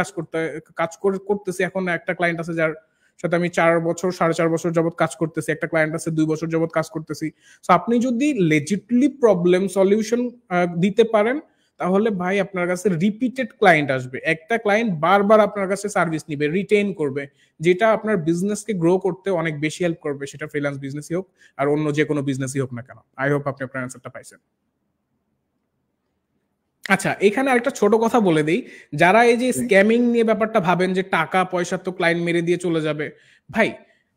করতেছি। এখন একটা ক্লায়েন্ট আছে যার সাথে আমি 4 বছর 4.5 বছর যাবত কাজ করতেছি, একটা ক্লায়েন্ট আছে 2 বছর যাবত কাজ করতেছি। সো আপনি যদি লেজিটলি প্রবলেম সলিউশন দিতে পারেন তাহলে ভাই আপনার কাছে রিপিটেড ক্লায়েন্ট আসবে। একটা ক্লায়েন্ট বারবার আপনার কাছে সার্ভিস নিবে, রিটেইন করবে, যেটা আপনার বিজনেসকে গ্রো করতে অনেক বেশি হেল্প করবে, সেটা ফ্রিল্যান্স বিজনেসই হোক আর অন্য যে কোনো বিজনেসই হোক না কেন। আই হোপ আপনি আপনার অ্যান্সারটা পাইছেন। আচ্ছা, এখানে আরেকটা ছোট কথা বলে দেই, যারা এই যে স্ক্যামিং নিয়ে ব্যাপারটা ভাবেন যে টাকা পয়সা তো ক্লায়েন্ট মেরে দিয়ে চলে যাবে, ভাই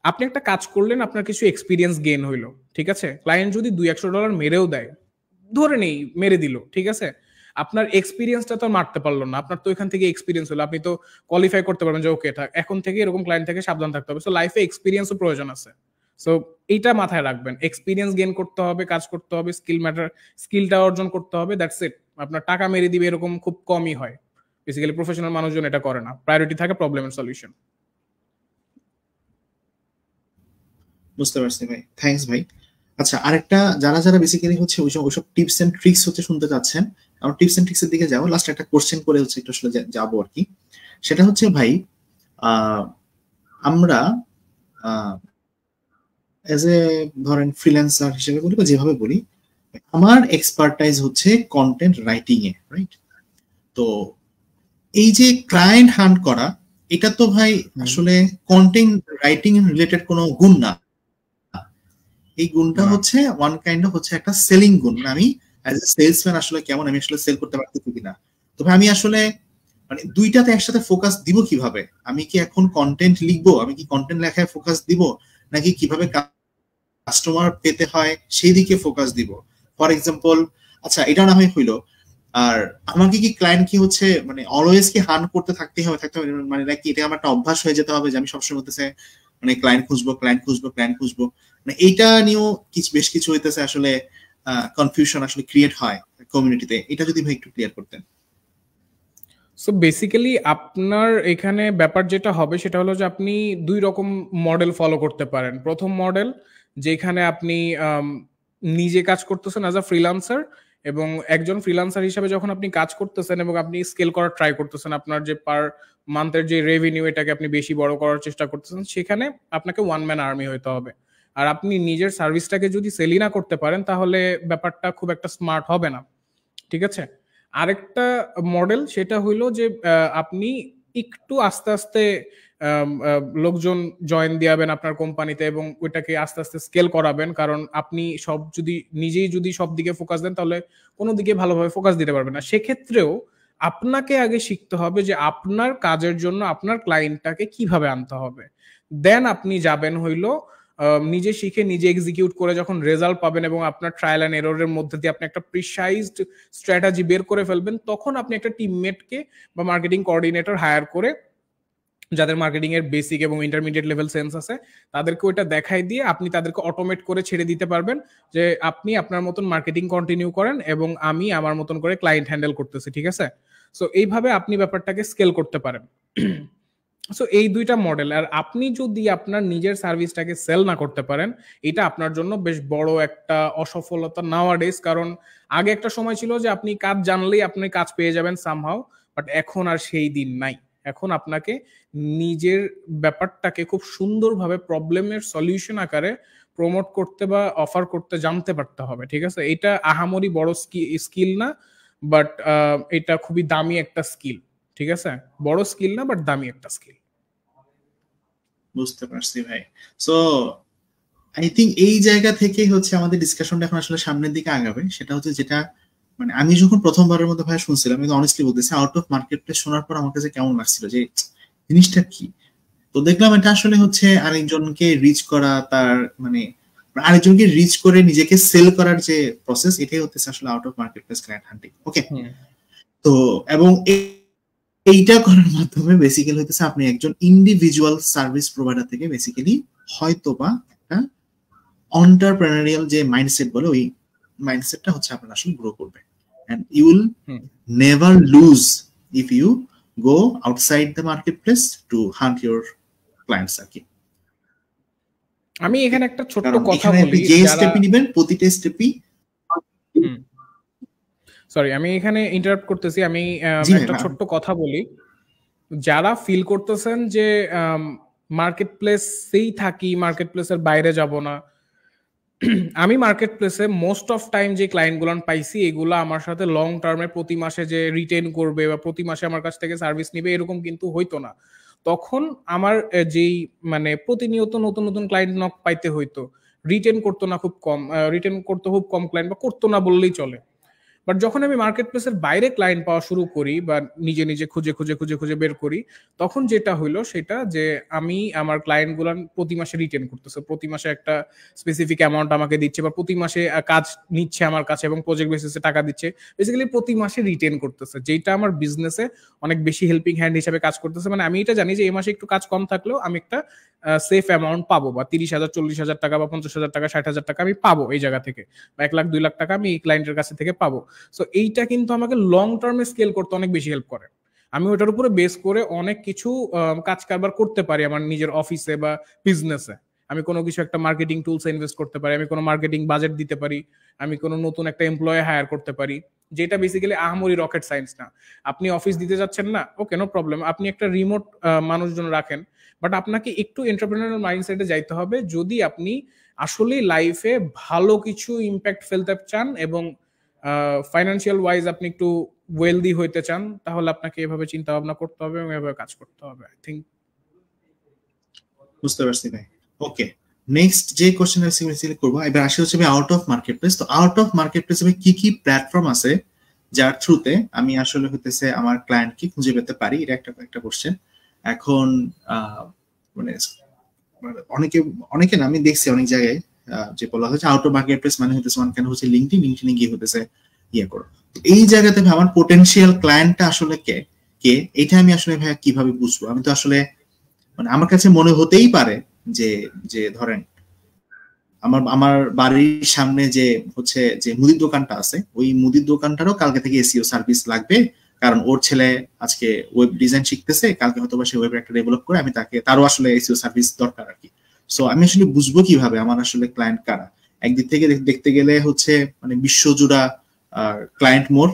আপনি একটা কাজ করলেন, আপনার কিছু এক্সপিরিয়েন্স গেইন হইলো, ঠিক আছে। ক্লায়েন্ট যদি $200 মেরেও দেয়, ধরে নেই মেরে দিল, ঠিক আছে, আপনার এক্সপিরিয়েন্সটা তো মারতে পারলো না, আপনার তো এখান থেকে এক্সপিরিয়েন্স হলো, আপনি তো কোয়ালিফাই করতে পারবেন যে ওকে এখন থেকে এরকম ক্লায়েন্ট থেকে সাবধান থাকতে হবে। সো লাইফে এক্সপিরিয়েন্সও প্রয়োজন আছে। সো এইটা মাথায় রাখবেন, এক্সপিরিয়েন্স গেইন করতে হবে, কাজ করতে হবে, স্কিলটা অর্জন করতে হবে, দ্যাটস ইট। আপনার টাকা মেরে দিবে এরকম খুব কমই হয়, বেসিক্যালি প্রফেশনাল মানুষজন এটা করে না। প্রায়োরিটি থাকে প্রবলেমের সলিউশন। বুঝতে পারছি ভাই, থ্যাঙ্কস ভাই। আচ্ছা, আরেকটা, যারা যারা বেসিক্যালি হচ্ছে ওইসব টিপস এন্ড ট্রিক্স হচ্ছে শুনতে চাচ্ছেন, আমরা টিপস এন্ড ট্রিক্স এর দিকে যাবো। লাস্ট একটা কোশ্চেন করে হচ্ছে একটু আসলে যাবো আর কি। সেটা হচ্ছে ভাই, আমরা এজ এ ধরেন ফ্রিল্যান্সার হিসেবে বলি বা যেভাবে বলি, আমার এক্সপার্টাইজ হচ্ছে কন্টেন্ট রাইটিং এ, রাইট? তো এই যে ক্লায়েন্ট হান্ট করা, এটা তো ভাই আসলে কন্টেন্ট রাইটিং রিলেটেড কোনো গুণ না। এই গুণটা হচ্ছে ওয়ান কাইন্ড অফ হচ্ছে একটা সেলিং গুণ। মানে আমি অ্যাজ এ সেলসম্যান আসলে কেমন, আমি আসলে সেল করতে পারতেছি কিনা। তবে আমি আসলে মানে দুইটাতে একসাথে ফোকাস দিব কিভাবে? আমি কি এখন কন্টেন্ট লিখবো, আমি কি কন্টেন্ট লেখায় ফোকাস দিব, নাকি কিভাবে কাস্টমার পেতে হয় সেই দিকে ফোকাস দিব? ফর এক্সাম্পল, আচ্ছা এটা না হয় হইলো, আর আমাকে কি ক্লায়েন্ট কি হচ্ছে মানে অলওয়েজ কি হান করতে থাকতে হবে মানে নাকি এটা আমার একটা অভ্যাস হয়ে যেতে হবে যে আমি সবসময় বলতেছে মানে ক্লায়েন্ট খুঁজবো ক্লায়েন্ট খুঁজবো ক্লায়েন্ট খুঁজবো? মানে এইটা নিয়েও বেশ কিছু হইতেছে আসলে কনফিউশন আসলে ক্রিয়েট হয় কমিউনিটিতে। এটা যদি ভাই একটু ক্লিয়ার করতেন। সো বেসিক্যালি আপনার এখানে ব্যাপার যেটা হবে সেটা হলো যে আপনি 2 রকম মডেল ফলো করতে পারেন। প্রথম মডেল, যেখানে আপনি নিজে কাজ করতেছেন অ্যাজ আ ফ্রিল্যান্সার, এবং একজন ফ্রিল্যান্সার হিসেবে যখন আপনি কাজ করতেছেন এবং আপনি স্কেল করার ট্রাই করতেছেন, আপনার যে পার মান্থের যে রেভিনিউ এটাকে আপনি বেশি বড় করার চেষ্টা করতেছেন, সেখানে আপনাকে ওয়ান ম্যান আর্মি হইতে হবে। আর আপনি নিজের সার্ভিসটাকে যদি সেলই না করতে পারেন তাহলে ব্যাপারটা খুব একটা স্মার্ট হবে না, ঠিক আছে। আরেকটা মডেল, সেটা হইলো যে আপনি একটু আস্তে আস্তে লোকজন জয়েন দিয়াবেন আপনার কোম্পানিতে এবং ওইটাকে আস্তে আস্তে স্কেল করাবেন, কারণ আপনি নিজেই যদি সব দিকে ফোকাস দেন তাহলে কোনো দিকে ভালোভাবে ফোকাস দিতে পারবেন না। সেক্ষেত্রেও আপনাকে আগে শিখতে হবে যে আপনার কাজের জন্য আপনার ক্লায়েন্টটাকে কিভাবে আনতে হবে, দেন আপনি যাবেন হইলো নিজে শিখে নিজে এক্সিকিউট করে যখন রেজাল্ট পাবেন এবং আপনার ট্রায়াল অ্যান্ড এররের মধ্যে দিয়ে আপনি একটা প্রিসাইজড স্ট্র্যাটেজি বের করে ফেলবেন, তখন আপনি একটা টিমমেটকে বা মার্কেটিং কোঅর্ডিনেটর হায়ার করে, যাদের মার্কেটিং এর বেসিক এবং ইন্টারমিডিয়েট লেভেল সেন্স আছে, তাদেরকে ওইটা দেখাই দিয়ে আপনি তাদেরকে অটোমেট করে ছেড়ে দিতে পারবেন যে আপনি আপনার মতন মার্কেটিং কন্টিনিউ করেন এবং আমি আমার মতন করে ক্লায়েন্ট হ্যান্ডেল করতেছি, ঠিক আছে? সো এইভাবে আপনি ব্যাপারটাকে স্কেল করতে পারেন। সো এই দুইটা মডেল। আর আপনি যদি আপনার নিজের সার্ভিসটাকে সেল না করতে পারেন, এটা আপনার জন্য বেশ বড় একটা অসফলতা নাওয়াডেজ। কারণ আগে একটা সময় ছিল যে আপনি কাজ জানলেই আপনি কাজ পেয়ে যাবেন সামহাও, বাট এখন আর সেই দিন নাই। এখন আপনাকে নিজের ব্যাপারটাকে খুব সুন্দরভাবে প্রবলেমের সলিউশন আকারে প্রমোট করতে বা অফার করতে জানতে পারতে হবে, ঠিক আছে? এটা আহামরি বড় স্কিল না, বাট এটা খুবই দামি একটা স্কিল, ঠিক আছে? বড় স্কিল না, বাট দামি একটা স্কিল। বুঝতে পারছি ভাই। সো আই থিঙ্ক এই জায়গা থেকেই হচ্ছে আমাদের ডিসকাশনটা এখন আসলে সামনের দিকে আগাবে। সেটা হচ্ছে যেটা মানে আমি যখন প্রথমবারের মধ্যে ভাই শুনছিলাম, আমি অনেস্টলি বলতেছি, আউট অফ মার্কেট প্লেস শোনার পর আমার কাছে কেমন লাগছিল যে জিনিসটা কি। তো দেখলাম এটা আসলে হচ্ছে আরেকজনকে রিচ করা, তার মানে আরেকজনকে রিচ করে নিজেকে সেল করার যে প্রসেস, এটাই হচ্ছে আসলে out of market place client hunting. Okay, তো এবং এইটা করার মাধ্যমে বেসিক্যালি হচ্ছে আপনি একজন ইন্ডিভিজুয়াল সার্ভিস প্রোভাইডার থেকে বেসিক্যালি হয়তোবা একটা এন্টারপ্রেনারিয়াল যে মাইন্ডসেট বলে, ওই মাইন্ডসেটটা হচ্ছে আপনার আসলে গ্রো করবে। And you will never lose if you go outside the marketplace to hunt your clients আর কি। আমি এখানে একটা ছোট্ট কথা বলি, যে স্টেপই নেবেন প্রতিটা স্টেপই, সরি আমি এখানে ইন্টারাপ্ট করতেছি, আমি একটা ছোট্ট কথা বলি। যারা ফিল করতেছেন যে মার্কেট প্লেসেই থাকি, মার্কেট প্লেসের বাইরে যাব না, আমি মার্কেট প্লেসে মোস্ট অফ টাইম যে ক্লায়েন্ট গুলো পাইছি, এগুলো আমার সাথে লং টার্মে প্রতি মাসে যে রিটেন করবে বা প্রতি মাসে আমার কাছ থেকে সার্ভিস নিবে এরকম কিন্তু হইতো না। তখন আমার যেই মানে প্রতিনিয়ত নতুন নতুন ক্লায়েন্ট নক পাইতে হইতো, রিটেন করতো না, খুব কম রিটেন করতো, খুব কম ক্লায়েন্ট বা করতো না বললেই চলে। বাট যখন আমি মার্কেট প্লেসের বাইরে ক্লায়েন্ট পাওয়া শুরু করি বা নিজে নিজে খুঁজে খুঁজে খুঁজে খুঁজে বের করি, তখন যেটা হইলো সেটা যে আমি আমার ক্লায়েন্ট গুলান প্রতি মাসে রিটেন করতেছে, প্রতি মাসে একটা স্পেসিফিক অ্যামাউন্ট আমাকে দিচ্ছে বা প্রতি মাসে কাজ নিচ্ছে আমার কাছে এবং প্রজেক্ট বেসিসে টাকা দিচ্ছে, বেসিক্যালি প্রতি মাসে রিটেন করতেছে, যেটা আমার বিজনেসে অনেক বেশি হেল্পিং হ্যান্ড হিসেবে কাজ করতেছে। মানে আমি এটা জানি যে এই মাসে একটু কাজ কম থাকলেও আমি একটা সেফ অ্যামাউন্ট পাবো, বা 30,000 40,000 টাকা বা 50,000 টাকা 60,000 টাকা আমি পাবো এই জায়গা থেকে, বা 1 লাখ 2 লাখ টাকা আমি এই ক্লায়েন্টের কাছে থেকে পাবো। সো এইটা কিন্তু আমাকে লং টার্মে স্কেল করতে অনেক বেশি হেল্প করে। আমি ওটার উপরে বেস করে অনেক কিছু কাজ কারবার করতে পারি আমার নিজের অফিসে বা বিজনেসে। আমি কোনো কিছু একটা মার্কেটিং টুলসে ইনভেস্ট করতে পারি, আমি কোনো মার্কেটিং বাজেট দিতে পারি, আমি কোনো নতুন একটা এমপ্লয়ি হায়ার করতে পারি, যেটা বেসিক্যালি আহামরি রকেট সায়েন্স না। আপনি অফিস দিতে যাচ্ছেন না, ওকে নো প্রবলেম, আপনি একটা রিমোট মানুষজন রাখেন, বাট আপনাকে একটু এন্টারপ্রেনারিয়াল মাইন্ডসেটে যাইতে হবে যদি আপনি আসলে লাইফে ভালো কিছু ইম্প্যাক্ট ফেলতে চান এবং ফাইন্যান্সিয়াল ওয়াইজ আপনি একটু ওয়েলদি হইতে চান, তাহলে আপনাকে এভাবে চিন্তা ভাবনা করতে হবে এবং এভাবে কাজ করতে হবে। আই থিংক বুঝতে পারছি ভাই। ওকে, নেক্সট যে কোশ্চেন আমি সিলেক্ট করব, এবার আসি হচ্ছে আউট অফ মার্কেট প্লেস। তো আউট অফ মার্কেট প্লেসে কি কি প্ল্যাটফর্ম আছে যার থ্রুতে আমি আসলে হইতেছে আমার ক্লায়েন্টকে খুঁজে পেতে পারি, এটা একটা কোশ্চেন। এখন মানে অনেকে না, আমি দেখছি অনেক জায়গায় যে বলা হচ্ছে আউট অফ মার্কেট প্লেস মানে হইতেছে কেন হচ্ছে লিঙ্কডইনে গিয়ে হইতেছে ইয়ে করো। এই জায়গাতে আমার পোটেনশিয়াল ক্লায়েন্টটা আসলে কে কে এটা আমি আসলে ভাই কিভাবে বুঝবো? আমি তো আসলে মানে আমার কাছে মনে হতেই পারে যে যে ধরেন আমার বাড়ির সামনে যে হচ্ছে যে মুদির দোকানটা আছে, ওই মুদির দোকানটারও কালকে থেকে এসইও সার্ভিস লাগবে, কারণ ওর ছেলে আজকে ওয়েব ডিজাইন শিখতেছে, কালকে হয়তো সে ওয়েব একটা ডেভেলপ করে, আমি তারও আসলে এসইও সার্ভিস দরকার আর কি। সো আমি আসলে বুঝবো কিভাবে আমার আসলে ক্লায়েন্ট কারা? একদিক থেকে দেখতে গেলে হচ্ছে মানে বিশ্বজুড়া ক্লায়েন্ট মোর,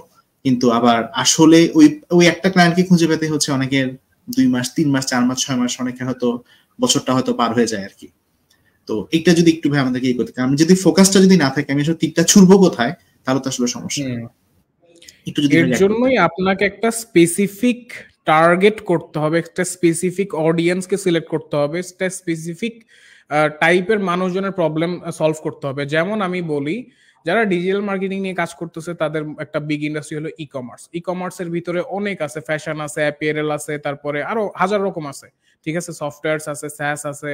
কিন্তু আবার আসলে ওই একটা ক্লায়েন্টকে খুঁজে পেতে হচ্ছে অনেকের 2 মাস 3 মাস 4 মাস 6 মাস, অনেকের হয়তো বছরটা হয়তো পার হয়ে যায় আর কি। তো এটা যদি একটু ভাই আমাদেরকে করতে, আমি যদি ফোকাসটা যদি না থাকে, আমি আসলে তীরটা ছুড়বো কোথায়, তাহলে তো আসলে সমস্যা। একটু যদি এর জন্যই আপনাকে একটা স্পেসিফিক টার্গেট করতে হবে, একটা স্পেসিফিক অডিয়েন্সকে সিলেক্ট করতে হবে, একটা স্পেসিফিক টাইপের মানুষজনের প্রবলেম সলভ করতে হবে। যেমন আমি বলি যারা ডিজিটাল মার্কেটিং নিয়ে কাজ করতেছে তাদের একটা বিগ ইন্ডাস্ট্রি হলো ই কমার্স। ই কমার্সের ভিতরে অনেক আছে, ফ্যাশন আছে, অ্যাপিয়ারেল আছে, তারপরে আরো হাজার রকম আছে, ঠিক আছে, সফটওয়্যারস আছে, স্যাস আছে,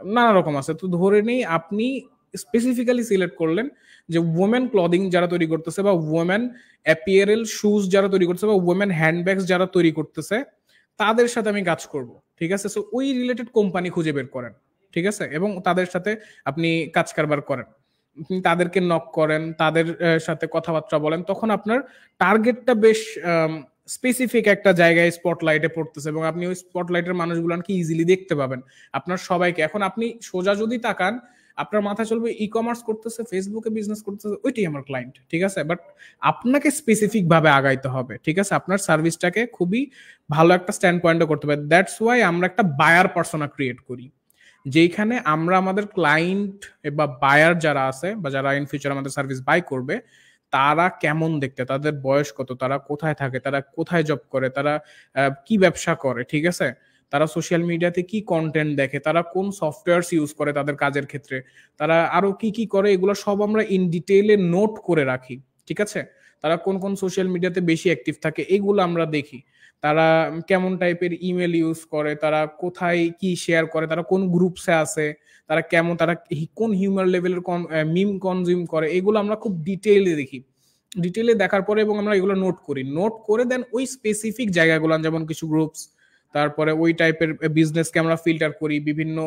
নানা রকম আছে। তো ধরে নেই আপনি স্পেসিফিক্যালি সিলেক্ট করলেন যে ওমেন ক্লদিং যারা তৈরি করতেছে, বা ওমেন অ্যাপিয়ারেল শুজ যারা তৈরি করতেছে, বা ওমেন হ্যান্ডব্যাগস যারা তৈরি করতেছে, তাদের সাথে আমি কাজ করব, ঠিক আছে। সো ওই রিলেটেড কোম্পানি খুঁজে বের করেন, ঠিক আছে, এবং তাদের সাথে আপনি কাজ কারবার করেন, আপনি তাদেরকে নক করেন, তাদের সাথে কথাবার্তা বলেন, তখন আপনার টার্গেটটা বেশ স্পেসিফিক একটা জায়গায় স্পটলাইটে পড়তেছে, এবং আপনি ওই স্পটলাইটের মানুষগুলোকে ইজিলি দেখতে পাবেন, আপনার সবাইকে। এখন আপনি সোজা যদি তাকান, আপনার মাথায় চলবে ই কমার্স করতেছে, ফেসবুকে বিজনেস করতেছে, ওইটাই আমার ক্লায়েন্ট, ঠিক আছে। বাট আপনাকে স্পেসিফিক ভাবে আগাইতে হবে, ঠিক আছে, আপনার সার্ভিসটাকে খুবই ভালো একটা স্ট্যান্ড পয়েন্টে করতে হবে। দ্যাটস ওয়াই আমরা একটা বায়ার পার্সোনা ক্রিয়েট করি, যেখানে আমরা আমাদের ক্লায়েন্ট বা বায়ার যারা আছে, বা যারা ইন ফিউচার আমাদের সার্ভিস বাই করবে, তারা কেমন দেখতে, তাদের বয়স কত, তারা কোথায় থাকে, তারা কোথায় জব করে, তারা কি ব্যবসা করে, ঠিক আছে, তারা সোশ্যাল মিডিয়াতে কি কন্টেন্ট দেখে, তারা কোন সফটওয়্যারস ইউজ করে তাদের কাজের ক্ষেত্রে, তারা আরো কি কি করে, এগুলো সব আমরা ইন ডিটেইলে নোট করে রাখি, ঠিক আছে। তারা কোন কোন সোশ্যাল মিডিয়াতে বেশি অ্যাক্টিভ থাকে, এগুলো আমরা দেখি। তারা কেমন টাইপের ইমেল ইউজ করে, তারা কোথায় কি শেয়ার করে, তারা কোন গ্রুপসে আছে, তারা কেমন, তারা কোন হিউমার লেভেলের মিম কনজিউম করে, এগুলো আমরা খুব ডিটেইলে দেখি। ডিটেইলে দেখার পরে এবং আমরা এগুলো নোট করি, নোট করে দেন ওই স্পেসিফিক জায়গাগুলো, যেমন কিছু গ্রুপস, তারপরে ওই টাইপের বিজনেসকে আমরা ফিল্টার করি, বিভিন্ন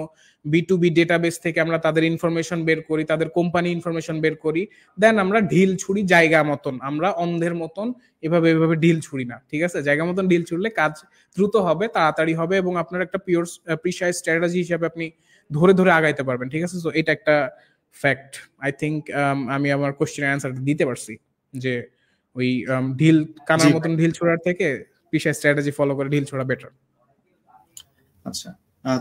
বি2বি ডেটাবেস থেকে আমরা তাদের ইনফরমেশন বের করি, তাদের কোম্পানি ইনফরমেশন বের করি, দেন আমরা ঢিল ছুড়ি জায়গা মতন, আমরা অন্ধের মতন এভাবে এভাবে ঢিল ছুড়ি না, ঠিক আছে। জায়গা মতন ঢিল ছুড়লে কাজ দ্রুত হবে, তাড়াতাড়ি হবে, এবং আপনার একটা পিওর প্রিসাইজ স্ট্র্যাটেজি হিসেবে আপনি ধরে ধরে আগাইতে পারবেন, ঠিক আছে। তো এটা একটা ফ্যাক্ট। আই থিঙ্ক আমি আমার কোশ্চেনের অ্যান্সার দিতে পারছি, যে ওই ঢিল কানার মতন ঢিল ছোড়ার থেকে প্রিসাইজ স্ট্র্যাটেজি ফলো করে ঢিল ছোড়া বেটার। আচ্ছা,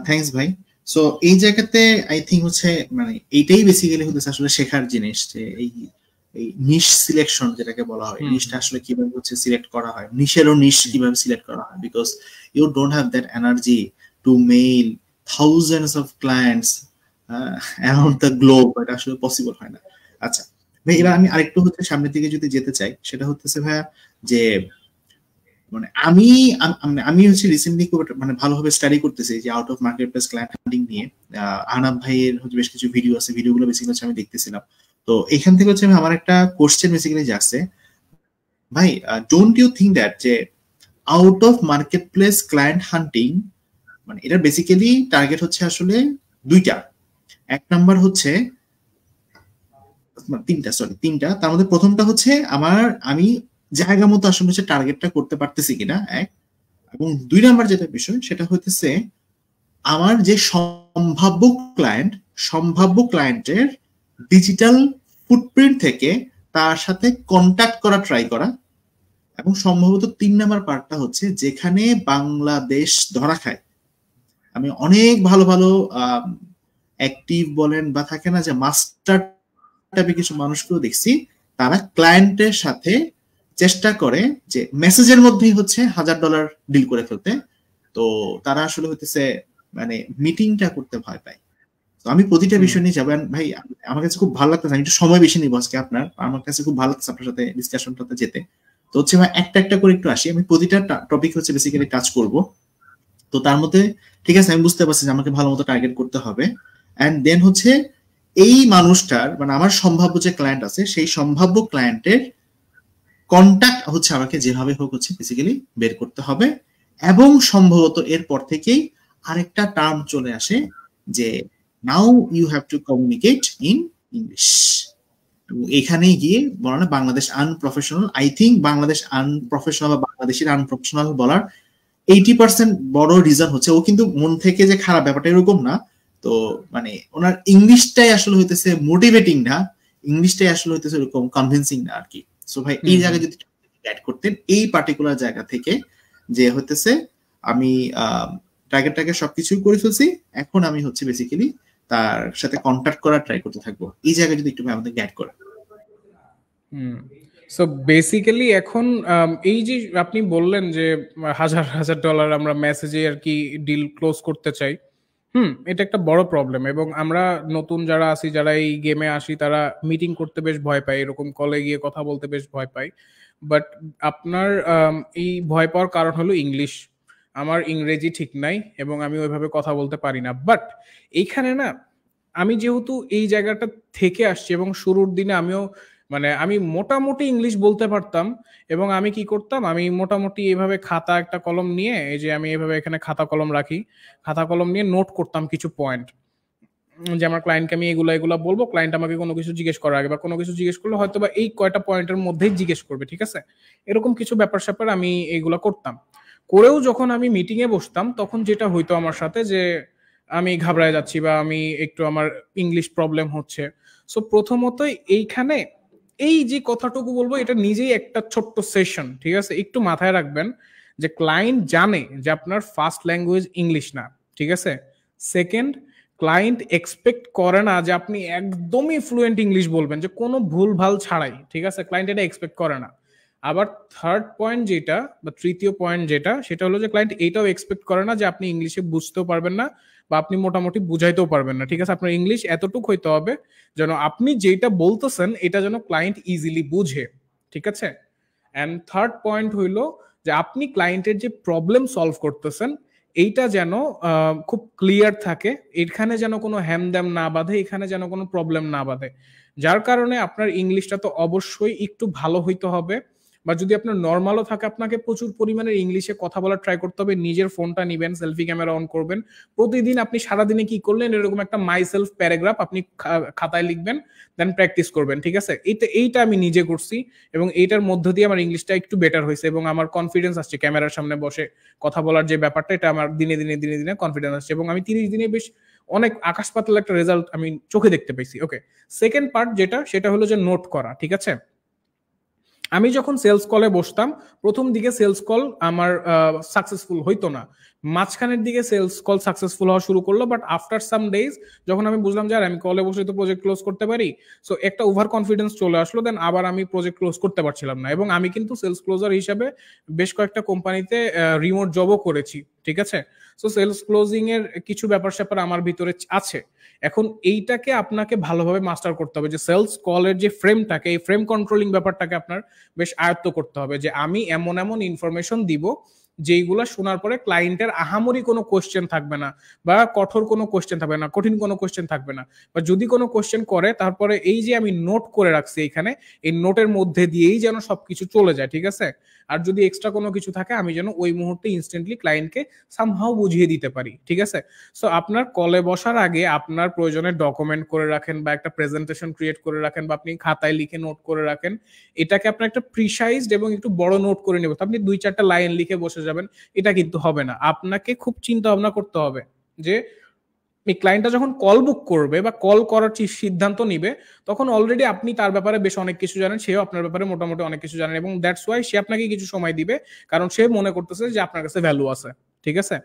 থ্যাঙ্কস ভাই। সো এই জায়গাতে আই থিঙ্ক হচ্ছে মানে এইটাই বেসিক্যালি হচ্ছে আসলে শেখার জিনিস, যে এই নিশ সিলেকশন যেটাকে বলা হয়, নিশটা আসলে কিভাবে হচ্ছে সিলেক্ট করা হয়, নিশেরও নিশ কিভাবে সিলেক্ট করা হয়, because you don't have that energy to mail thousands of clients around the globe, এটা আসলে পসিবল হয় না। আচ্ছা ভাই, এবার আমি আরেকটু হচ্ছে সামনের দিকে যদি যেতে চাই, সেটা হচ্ছে ভাইয়া যে মানে আমি হচ্ছে রিসেন্টলি খুব মানে ভালোভাবে স্টাডি করতেছি যে out of market place client হান্টিং নিয়ে। আহনাব ভাইয়ের হচ্ছে বেশ কিছু ভিডিও আছে, ভিডিওগুলো বেসিক্যালি হচ্ছে আমি দেখতেছিলাম। তো এখান থেকে হচ্ছে আমার একটা কোশ্চেন বেসিক্যালি যাচ্ছে, ভাই ডোন্ট ইউ থিঙ্ক দ্যাট যে out of market place client হান্টিং মানে এটা বেসিক্যালি টার্গেট হচ্ছে আসলে দুইটা। এক নাম্বার হচ্ছে তিনটা, তার মধ্যে প্রথমটা হচ্ছে আমি জায়গা মতো আসলে হচ্ছে টার্গেটটা করতে পারতেছি কিনা, এক। এবং দুই নাম্বার যেটা বিষয় সেটা হচ্ছে আমার যে সম্ভাব্য ক্লায়েন্টের ডিজিটাল ফুটপ্রিন্ট থেকে তার সাথে কন্ট্যাক্ট করা ট্রাই করা। এবং সম্ভবত 3 নাম্বার পার্টটা হচ্ছে যেখানে বাংলাদেশ ধরা খায়, আমি অনেক ভালো ভালো অ্যাক্টিভ বলেন বা থাকে না যে মাস্টার টাইপের কিছু মানুষকেও দেখছি, তারা ক্লায়েন্টের সাথে চেষ্টা করে যে মেসেজের মধ্যেই হচ্ছে $1000 ডিল করে ফেলতে। তো তারা আসলে হইতেছে মানে মিটিংটা করতে ভয় পায়। তো আমি প্রতিটা বিষয় নিয়ে যাবেন ভাই, আমার কাছে খুব ভালো লাগতেছে, আমি একটু সময় বেশি নিব আজকে আপনার, আমার কাছে খুব ভালো লাগছে আপনার সাথে ডিসকাশনটাতে যেতে। তো হচ্ছে ভাই একটা একটা করে একটু আসি, আমি প্রতিটা টপিক হচ্ছে বেসিক্যালি টাচ করব। তো তার মধ্যে ঠিক আছে, আমি বুঝতে পারছি যে আমাকে ভালো মতো টার্গেট করতে হবে, এন্ড দেন হচ্ছে এই মানুষটার মানে আমার সম্ভাব্য যে ক্লায়েন্ট আছে সেই সম্ভাব্য ক্লায়েন্টের কন্ট্যাক্ট হচ্ছে আমাকে যেভাবে হোক হচ্ছে বেসিক্যালি বের করতে হবে। এবং সম্ভবত এরপর থেকেই আরেকটা টার্ম চলে আসে যে now you have to communicate in English. এখানে গিয়ে বলা না Bangladesh unprofessional, I think Bangladesh unprofessional বা বাংলাদেশের আনপ্রফেশনাল বলার 80% বড় রিজন হচ্ছে ও কিন্তু মন থেকে যে খারাপ ব্যাপারটা এরকম না, তো মানে ওনার ইংলিশটাই আসলে হইতেছে মোটিভেটিং না, ইংলিশটাই আসলে হইতেছে এরকম কনভিন্সিং না আর কি। সো ভাই এই জায়গায় যদি অ্যাড করতেন এই পার্টিকুলার জায়গা থেকে যে হইতেছে আমি টার্গেট সবকিছুই করে ফেলছি, এখন আমি হচ্ছে বেসিক্যালি তার সাথে কন্ট্যাক্ট করার ট্রাই করতে থাকবো, এই জায়গায় যদি একটু আমাদের অ্যাড করেন। সো বেসিক্যালি এখন এই যে আপনি বললেন যে $1000 আমরা মেসেজে আর কি ডিল ক্লোজ করতে চাই, এটা একটা বড় প্রবলেম। এবং আমরা নতুন যারা আছি, যারা এই গেমে আসি, তারা মিটিং করতে বেশ ভয় পাই, এরকম কলে গিয়ে কথা বলতে বেশ ভয় পাই। বাট আপনার এই ভয় পাওয়ার কারণ হলো ইংলিশ। আমার ইংরেজি ঠিক নাই এবং আমি ওইভাবে কথা বলতে পারি না। বাট এইখানে না, আমি যেহেতু এই জায়গাটা থেকে আসছি এবং শুরুর দিনে আমিও মানে আমি মোটামুটি ইংলিশ বলতে পারতাম। এবং আমি কি করতাম, আমি মোটামুটি এইভাবে খাতা একটা কলম নিয়ে, এই যে আমি এভাবে এখানে খাতা কলম রাখি, খাতা কলম নিয়ে নোট করতাম কিছু পয়েন্ট, যে আমার ক্লায়েন্টকে আমি এগুলা এগুলা বলবো, ক্লায়েন্ট আমাকে কোনো কিছু জিজ্ঞেস করার আগে বা কোনো কিছু জিজ্ঞেস করলে হয়তো বা এই কয়টা পয়েন্টের মধ্যেই জিজ্ঞেস করবে, ঠিক আছে? এরকম কিছু ব্যাপার স্যাপার আমি এইগুলা করতাম। করেও যখন আমি মিটিং এ বসতাম, তখন যেটা হইতো আমার সাথে, যে আমি ঘাবড়ায় যাচ্ছি বা আমি একটু আমার ইংলিশ প্রবলেম হচ্ছে। সো প্রথমত এইখানে এই যে কথাটুকু বলবো, এটা নিজেই একটা ছোট্ট সেশন, ঠিক আছে? একটু মাথায় রাখবেন যে ক্লায়েন্ট জানে যে আপনার ফার্স্ট ল্যাঙ্গুয়েজ ইংলিশ না, ঠিক আছে? সেকেন্ড, ক্লায়েন্ট এক্সপেক্ট করে না যে আপনি একদমই ফ্লুয়েন্ট ইংলিশ বলবেন, যে কোনো ভুল ভাল ছাড়াই, ঠিক আছে? ক্লায়েন্ট এটা এক্সপেক্ট করে না। আবার থার্ড পয়েন্ট যেটা, বা তৃতীয় পয়েন্ট যেটা, সেটা হলো যে ক্লায়েন্ট এইটাও এক্সপেক্ট করে না যে আপনি ইংলিশে বুঝতেও পারবেন না বা আপনি মোটামুটি বুঝাইতেও পারবেন না, ঠিক আছে? আপনার ইংলিশ এতটুকু হইতে হবে যেন আপনি যেটা বলতেছেন এটা যেন ক্লায়েন্ট ইজিলি বুঝে, ঠিক আছে? অ্যান্ড থার্ড পয়েন্ট হইলো যে আপনি ক্লায়েন্টের যে প্রবলেম সলভ করতেছেন এইটা যেন খুব ক্লিয়ার থাকে, এখানে যেন কোনো হ্যামদ্যাম না বাঁধে, এখানে যেন কোনো প্রবলেম না বাঁধে। যার কারণে আপনার ইংলিশটা তো অবশ্যই একটু ভালো হইতে হবে, বা যদি আপনার নর্মালও থাকে, আপনাকে প্রচুর পরিমাণে ইংলিশে কথা বলার ট্রাই করতে হবে। নিজের ফোনটা নিবেন, সেলফি ক্যামেরা অন করবেন, প্রতিদিন আপনি সারাদিনে কি করলেন এরকম একটা মাই সেলফ প্যারাগ্রাফ আপনি খাতায় লিখবেন, দেন প্র্যাকটিস করবেন, ঠিক আছে? এইটা আমি নিজে করছি এবং এইটার মধ্য দিয়ে আমার ইংলিশটা একটু বেটার হয়েছে এবং আমার কনফিডেন্স আসছে ক্যামেরার সামনে বসে কথা বলার যে ব্যাপারটা, এটা আমার দিনে দিনে দিনে দিনে কনফিডেন্স আসছে এবং আমি 30 দিনে বেশ অনেক আকাশ পাতাল একটা রেজাল্ট আমি চোখে দেখতে পাইছি। ওকে, সেকেন্ড পার্ট যেটা, সেটা হলো যে নোট করা, ঠিক আছে? আমি যখন সেলস কলে বসতাম, প্রথম দিকে সেলস কল আমার সাকসেসফুল হইতো না, মাঝখানের দিকে সেলস কল সাকসেসফুল হওয়া শুরু করলো। বাট আফটার সাম ডেজ যখন আমি বুঝলাম যে আর আমি কলে বসে তো প্রজেক্ট ক্লোজ করতে পারি, সো একটা ওভার কনফিডেন্স চলে আসলো, দেন আবার আমি প্রজেক্ট ক্লোজ করতে পারছিলাম না। এবং আমি কিন্তু সেলস ক্লোজার হিসাবে বেশ কয়েকটা কোম্পানিতে রিমোট জবও করেছি, ঠিক আছে? সো সেলস ক্লোজিং এর কিছু ব্যাপার স্যাপার আমার ভিতরে আছে। এখন এইটাকে আপনাকে ভালোভাবে মাস্টার করতে হবে, যে সেলস কলের যে ফ্রেমটাকে, এই ফ্রেম কন্ট্রোলিং ব্যাপারটাকে আপনার বেশ আয়ত্ত করতে হবে, যে আমি এমন এমন ইনফরমেশন দিব যেইগুলা শোনার পরে ক্লায়েন্টের আহামরি কোনো কোশ্চেন থাকবে না, বা কঠোর কোনো কোশ্চেন থাকবে না, কঠিন কোনো কোশ্চেন থাকবে না, বা যদি কোনো কোশ্চেন করে তারপরে এই যে আমি নোট করে রাখছি এখানে, এই নোটের মধ্যে দিয়েই যেন সবকিছু চলে যায়, ঠিক আছে? আর যদি এক্সট্রা কোনো কিছু থাকে আমি যেন ওই মুহূর্তে ইনস্ট্যান্টলি ক্লায়েন্টকে সামহাও বুঝিয়ে দিতে পারি, ঠিক আছে? সো আপনার কলে বসার আগে আপনার প্রয়োজনে ডকুমেন্ট করে রাখেন, বা একটা প্রেজেন্টেশন ক্রিয়েট করে রাখেন, বা আপনি খাতায় লিখে নোট করে রাখেন। এটাকে আপনার একটা প্রিসাইজড এবং একটু বড় নোট করে নেব, আপনি 2-4টা লাইন লিখে বসে যাবেন, এটা কিন্তু হবে না। আপনাকে খুব চিন্তা ভাবনা করতে হবে যে এই ক্লায়েন্টটা যখন কল বুক করবে বা কল করার সিদ্ধান্ত নিবে, তখন অলরেডি আপনি তার ব্যাপারে বেশ অনেক কিছু জানেন, সেও আপনার ব্যাপারে মোটামুটি অনেক কিছু জানেন, এবং দ্যাটস ওয়াই সে আপনাকে কিছু সময় দিবে, কারণ সে মনে করতেছে যে আপনার কাছে ভ্যালু আছে, ঠিক আছে?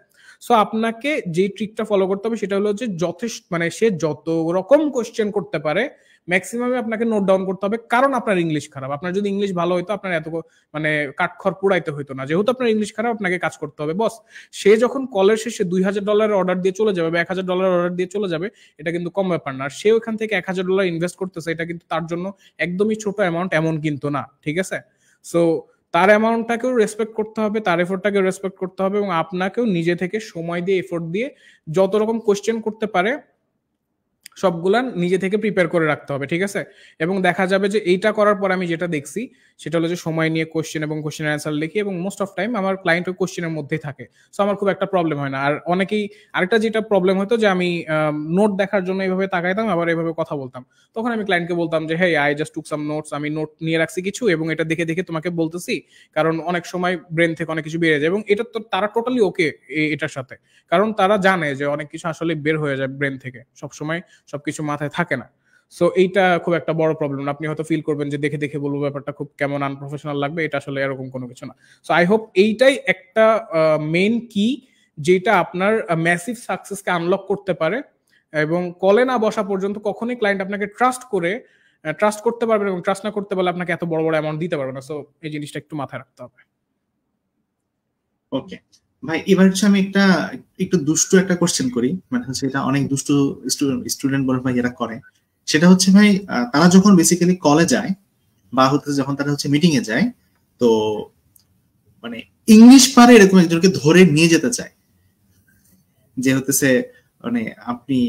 সো আপনাকে যে ট্রিকটা ফলো করতে হবে সেটা হলো যে যথেষ্ট মানে সে যত রকম কোশ্চেন করতে পারে ম্যাক্সিমামে আপনাকে নোট ডাউন করতে হবে, কারণ আপনার ইংলিশ খারাপ। আপনার যদি ইংলিশ ভালো হইতো আপনার এত মানে কাঠখড় পুড়াইতে হইতো না। যেহেতু আপনার ইংলিশ খারাপ, আপনাকে কাজ করতে হবে বস। সে যখন কলের শেষে $2000 অর্ডার দিয়ে চলে যাবে বা $1000 অর্ডার দিয়ে চলে যাবে, এটা কিন্তু কম ব্যাপার না। আর সে ওখান থেকে $1000 ইনভেস্ট করতেছে, এটা কিন্তু তার জন্য একদমই ছোট অ্যামাউন্ট এমন কিন্তু না, ঠিক আছে? সো তার অ্যামাউন্টটাকেও রেসপেক্ট করতে হবে, তার এফোর্টটাকেও রেসপেক্ট করতে হবে, এবং আপনাকেও নিজে থেকে সময় দিয়ে এফোর্ট দিয়ে যত রকম কোশ্চেন করতে পারে সবগুলা নিজে থেকে প্রিপেয়ার করে রাখতে হবে, ঠিক আছে? এবং দেখা যাবে যে এইটা করার পর আমি যেটা দেখছি সেটা হলো যে সময় নিয়ে কোশ্চেন এবং কোশ্চেন অ্যান্সার লিখি, এবং মোস্ট অফ টাইম আমার ক্লায়েন্ট ওই কোশ্চেনের মধ্যেই থাকে। সো আমার খুব একটা প্রবলেম হয় না। আর অনেকেই আরেকটা যেটা প্রবলেম হতো, যে আমি নোট দেখার জন্য এইভাবে তাকাইতাম, আবার এইভাবে কথা বলতাম। তখন আমি ক্লায়েন্টকে বলতাম যে hey, I just took some notes, আমি নোট নিয়ে রাখছি কিছু, এবং এটা দেখে দেখে তোমাকে বলতেছি, কারণ অনেক সময় ব্রেন থেকে অনেক কিছু বেরিয়ে যায়, এবং এটা তো তারা টোটালি ওকে এটার সাথে, কারণ তারা জানে যে অনেক কিছু আসলে বের হয়ে যায় ব্রেন থেকে, সবসময় সবকিছু মাথায় থাকে না। সো এইটা খুব একটা বড় প্রবলেম না। আপনি হয়তো ফিল করবেন যে দেখে দেখে বলবো, ব্যাপারটা খুব কেমন আনপ্রফেশনাল লাগবে, এটা আসলে এরকম কোনো কিছু না। সো আই হোপ এইটাই একটা মেইন কি, যেটা আপনার ম্যাসিভ সাকসেসকে আনলক করতে পারে। এবং কলে না বসা পর্যন্ত কখনোই ক্লায়েন্ট আপনাকে ট্রাস্ট করতে পারবে, এবং ট্রাস্ট না করতে পারলে আপনাকে এত বড় বড় অ্যামাউন্ট দিতে পারবে না। সো এই জিনিসটা একটু মাথায় রাখতে হবে। ওকে, ভাই এবার হচ্ছে আমি একটু দুষ্টু একটা কোশ্চেন করি, মানে হচ্ছে এটা অনেক দুষ্টু স্টুডেন্ট বলে ভাই এরা করে। সেটা হচ্ছে ভাই তারা যখন বেসিক্যালি কলে যায় বা হচ্ছে যখন তারা হচ্ছে মিটিং এ যায়, তো মানে ইংলিশ পারে এরকম একজনকে ধরে নিয়ে যেতে চায়, যে হতেছে মানে আপনি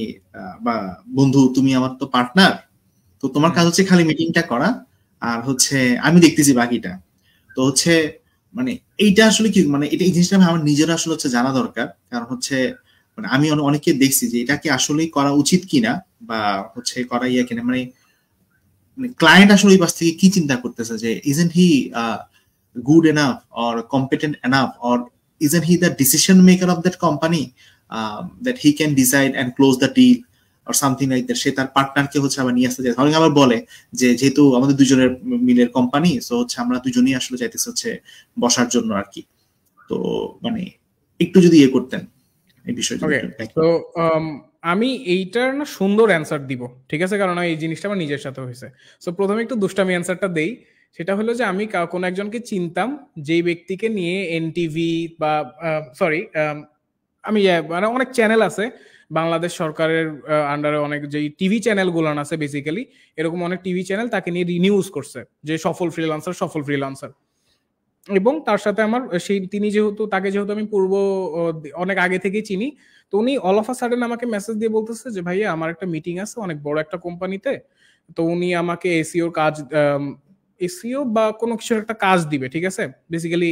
বা বন্ধু তুমি আমার তো পার্টনার, তো তোমার কাজ হচ্ছে খালি মিটিংটা করা, আর হচ্ছে আমি দেখতেছি বাকিটা। তো হচ্ছে মানে এইটা আসলে কি, মানে এটা এই জিনিসটা আমার নিজের আসলে হচ্ছে জানা দরকার, কারণ হচ্ছে মানে আমি অনেকে দেখছি যে এটা কি আসলেই করা উচিত কিনা বা হচ্ছে করা ইয়া কিনা, মানে ক্লায়েন্ট আসলে ওই পাশ থেকে কি চিন্তা করতেছে যে isn't he good enough or competent enough or isn't he the decision maker of that company, that he can decide and close the deal or something like that. সে তার পার্টনারকে হচ্ছে আবার নিয়ে আসতে চায়, অনেকে আবার বলে যে যেহেতু আমাদের দুজনের মিলের কোম্পানি, সো হচ্ছে আমরা দুজনেই আসলে চাইতেছি হচ্ছে বসার জন্য আর কি। তো মানে একটু যদি ইয়ে করতেন এই বিষয়ে যদি ওকে, একটু। তো আমি এইটার না সুন্দর অ্যান্সার দিব, ঠিক আছে, কারণ এই জিনিসটা আমার নিজের সাথে হয়েছে। সো প্রথমে একটু দুষ্টামি অ্যান্সারটা দেই। সেটা হলো যে আমি কোনো একজনকে চিনতাম, যেই ব্যক্তিকে নিয়ে এনটিভি বা সরি, আমি মানে অনেক চ্যানেল আছে বাংলাদেশ সরকারের আন্ডারে, অনেক যেই টিভি চ্যানেলগুলো আছে বেসিক্যালি, এরকম অনেক টিভি চ্যানেল তাকে নিয়ে রিনিউজ করছে যে সফল ফ্রিল্যান্সার, সফল ফ্রিল্যান্সার। এবং তার সাথে আমার সেই তিনি যেহেতু তাকে যেহেতু আমি অনেক আগে থেকেই চিনি, তো উনি অল অফ আ সাডেন আমাকে মেসেজ দিয়ে বলতেছে যে ভাইয়া আমার একটা মিটিং আছে অনেক বড় একটা কোম্পানিতে, তো উনি আমাকে এসিওর কাজ, এসিও বা কোনো কিছুর একটা কাজ দিবে, ঠিক আছে, বেসিক্যালি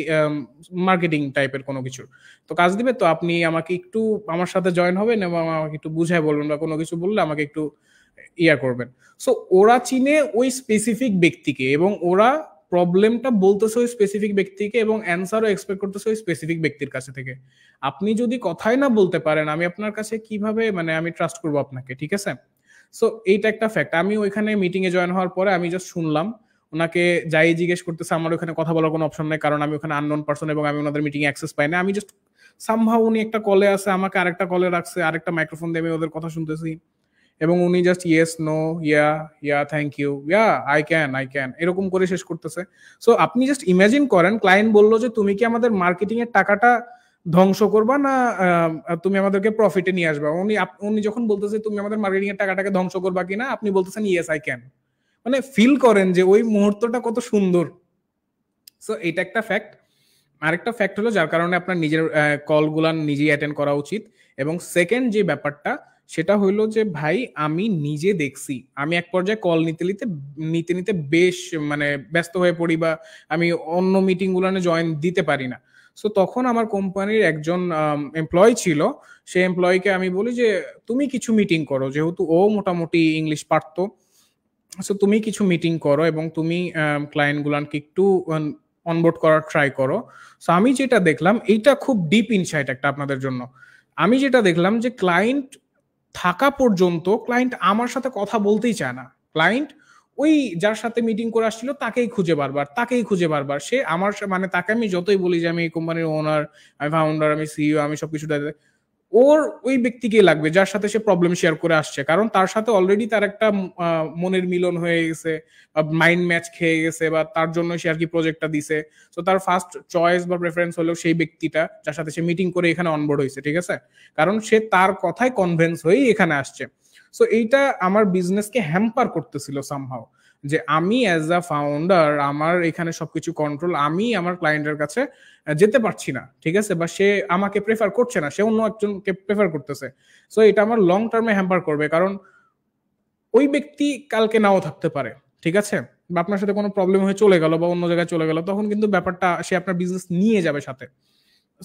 মার্কেটিং টাইপের কোনো কিছু তো কাজ দিবে, তো আপনি আমাকে একটু আমার সাথে জয়েন হবেন এবং আমাকে একটু বুঝায় বলবেন বা কোনো কিছু বললে আমাকে একটু ইয়া করবেন। সো ওরা চিনে ওই স্পেসিফিক ব্যক্তিকে এবং ওরা প্রবলেমটা বলতেছে ওই স্পেসিফিক ব্যক্তিকে এবং অ্যান্সারও এক্সপেক্ট করতেছে ওই স্পেসিফিক ব্যক্তির কাছে থেকে। আপনি যদি কথাই না বলতে পারেন, আমি আপনার কাছে কিভাবে, মানে আমি ট্রাস্ট করবো আপনাকে, ঠিক আছে? সো এইটা একটা ফ্যাক্ট। আমি ওইখানে মিটিং এ জয়েন হওয়ার পরে আমি জাস্ট শুনলাম ওনাকে যাই জিজ্ঞেস করতেছে, আমার ওখানে কথা বলার কোনো অপশন নেই, কারণ আমি ওখানে আননোন পারসন এবং আমি ওনাদের মিটিং অ্যাক্সেস পাই না। আমি জাস্ট সামহাউ উনি একটা কলে আছে, আমাকে আরেকটা কলে রাখছে, আরেকটা মাইক্রোফোন দিয়ে আমি ওদের কথা শুনতেছি এবং উনি just yes no yeah yeah thank you yeah I can এরকম করে শেষ করতেছে। সো আপনি জাস্ট ইমাজিন করেন, ক্লায়েন্ট বললো যে তুমি কি আমাদের মার্কেটিং এর টাকাটা ধ্বংস করবা না তুমি আমাদেরকে প্রফিটে নিয়ে আসবা। উনি যখন বলতেছে তুমি আমাদের মার্কেটিং এর টাকাটাকে ধ্বংস করবা কিনা, আপনি বলতেছেন ইয়েস আই ক্যান। মানে ফিল করেন যে ওই মুহূর্তটা কত সুন্দর। সো এটা একটা ফ্যাক্ট। আরেকটা ফ্যাক্ট হলো যার কারণে আপনার নিজের কলগুলা নিজেই অ্যাটেন্ড করা উচিত। এবং সেকেন্ড যে ব্যাপারটা সেটা হইলো যে ভাই আমি নিজে দেখছি, আমি এক পর্যায়ে কল নিতে নিতে নিতে নিতে বেশ মানে ব্যস্ত হয়ে পড়ি বা আমি অন্য মিটিং গুলানে জয়েন দিতে পারি না। সো তখন আমার কোম্পানির একজন এমপ্লয় ছিল, সেই এমপ্লয়কে আমি বলি যে তুমি কিছু মিটিং করো, যেহেতু ও মোটামুটি ইংলিশ পারতো, সো তুমি কিছু মিটিং করো এবং তুমি ক্লায়েন্ট গুলানকে একটু অনবোর্ড করার ট্রাই করো। সো আমি যেটা দেখলাম, এইটা খুব ডিপ ইনসাইট একটা আপনাদের জন্য। আমি যেটা দেখলাম যে ক্লায়েন্ট থাকা পর্যন্ত ক্লায়েন্ট আমার সাথে কথা বলতেই চায় না। ক্লায়েন্ট ওই যার সাথে মিটিং করে আসছিল তাকেই খুঁজে বারবার সে আমার মানে তাকে আমি যতই বলি যে আমি এই কোম্পানির ওনার, আমি ফাউন্ডার, আমি সিইও, আমি সবকিছু, ওর ওই ব্যক্তিকে লাগবে যার সাথে সে প্রবলেম শেয়ার করে আসছে, কারণ তার সাথে অলরেডি তার একটা মনের মিলন হয়ে গেছে, মাইন্ড ম্যাচ খেয়ে গেছে, বা তার জন্য সে আর কি প্রজেক্টটা দিছে। তো তার ফার্স্ট চয়েস বা প্রেফারেন্স হলো সেই ব্যক্তিটা যার সাথে সে মিটিং করে এখানে অনবোর্ড হয়েছে, ঠিক আছে, কারণ সে তার কথায় কনভিন্স হয়েই এখানে আসছে। সো এইটা আমার বিজনেসকে হ্যাম্পার করতেছিল সামহাও, যে আমি অ্যাজ আ ফাউন্ডার আমার এখানে সবকিছু কন্ট্রোল, আমি আমার ক্লায়েন্টের কাছে যেতে পারছি না, ঠিক আছে, বা সে আমাকে প্রেফার করছে না, সে অন্য একজনকে প্রেফার করতেছে। সো এটা আমার লং টার্মে হ্যাম্পার করবে, কারণ ওই ব্যক্তি কালকে নাও থাকতে পারে, ঠিক আছে, বা আপনার সাথে কোনো প্রবলেম হয়ে চলে গেল বা অন্য জায়গায় চলে গেল, তখন কিন্তু ব্যাপারটা সে আপনার বিজনেস নিয়ে যাবে সাথে।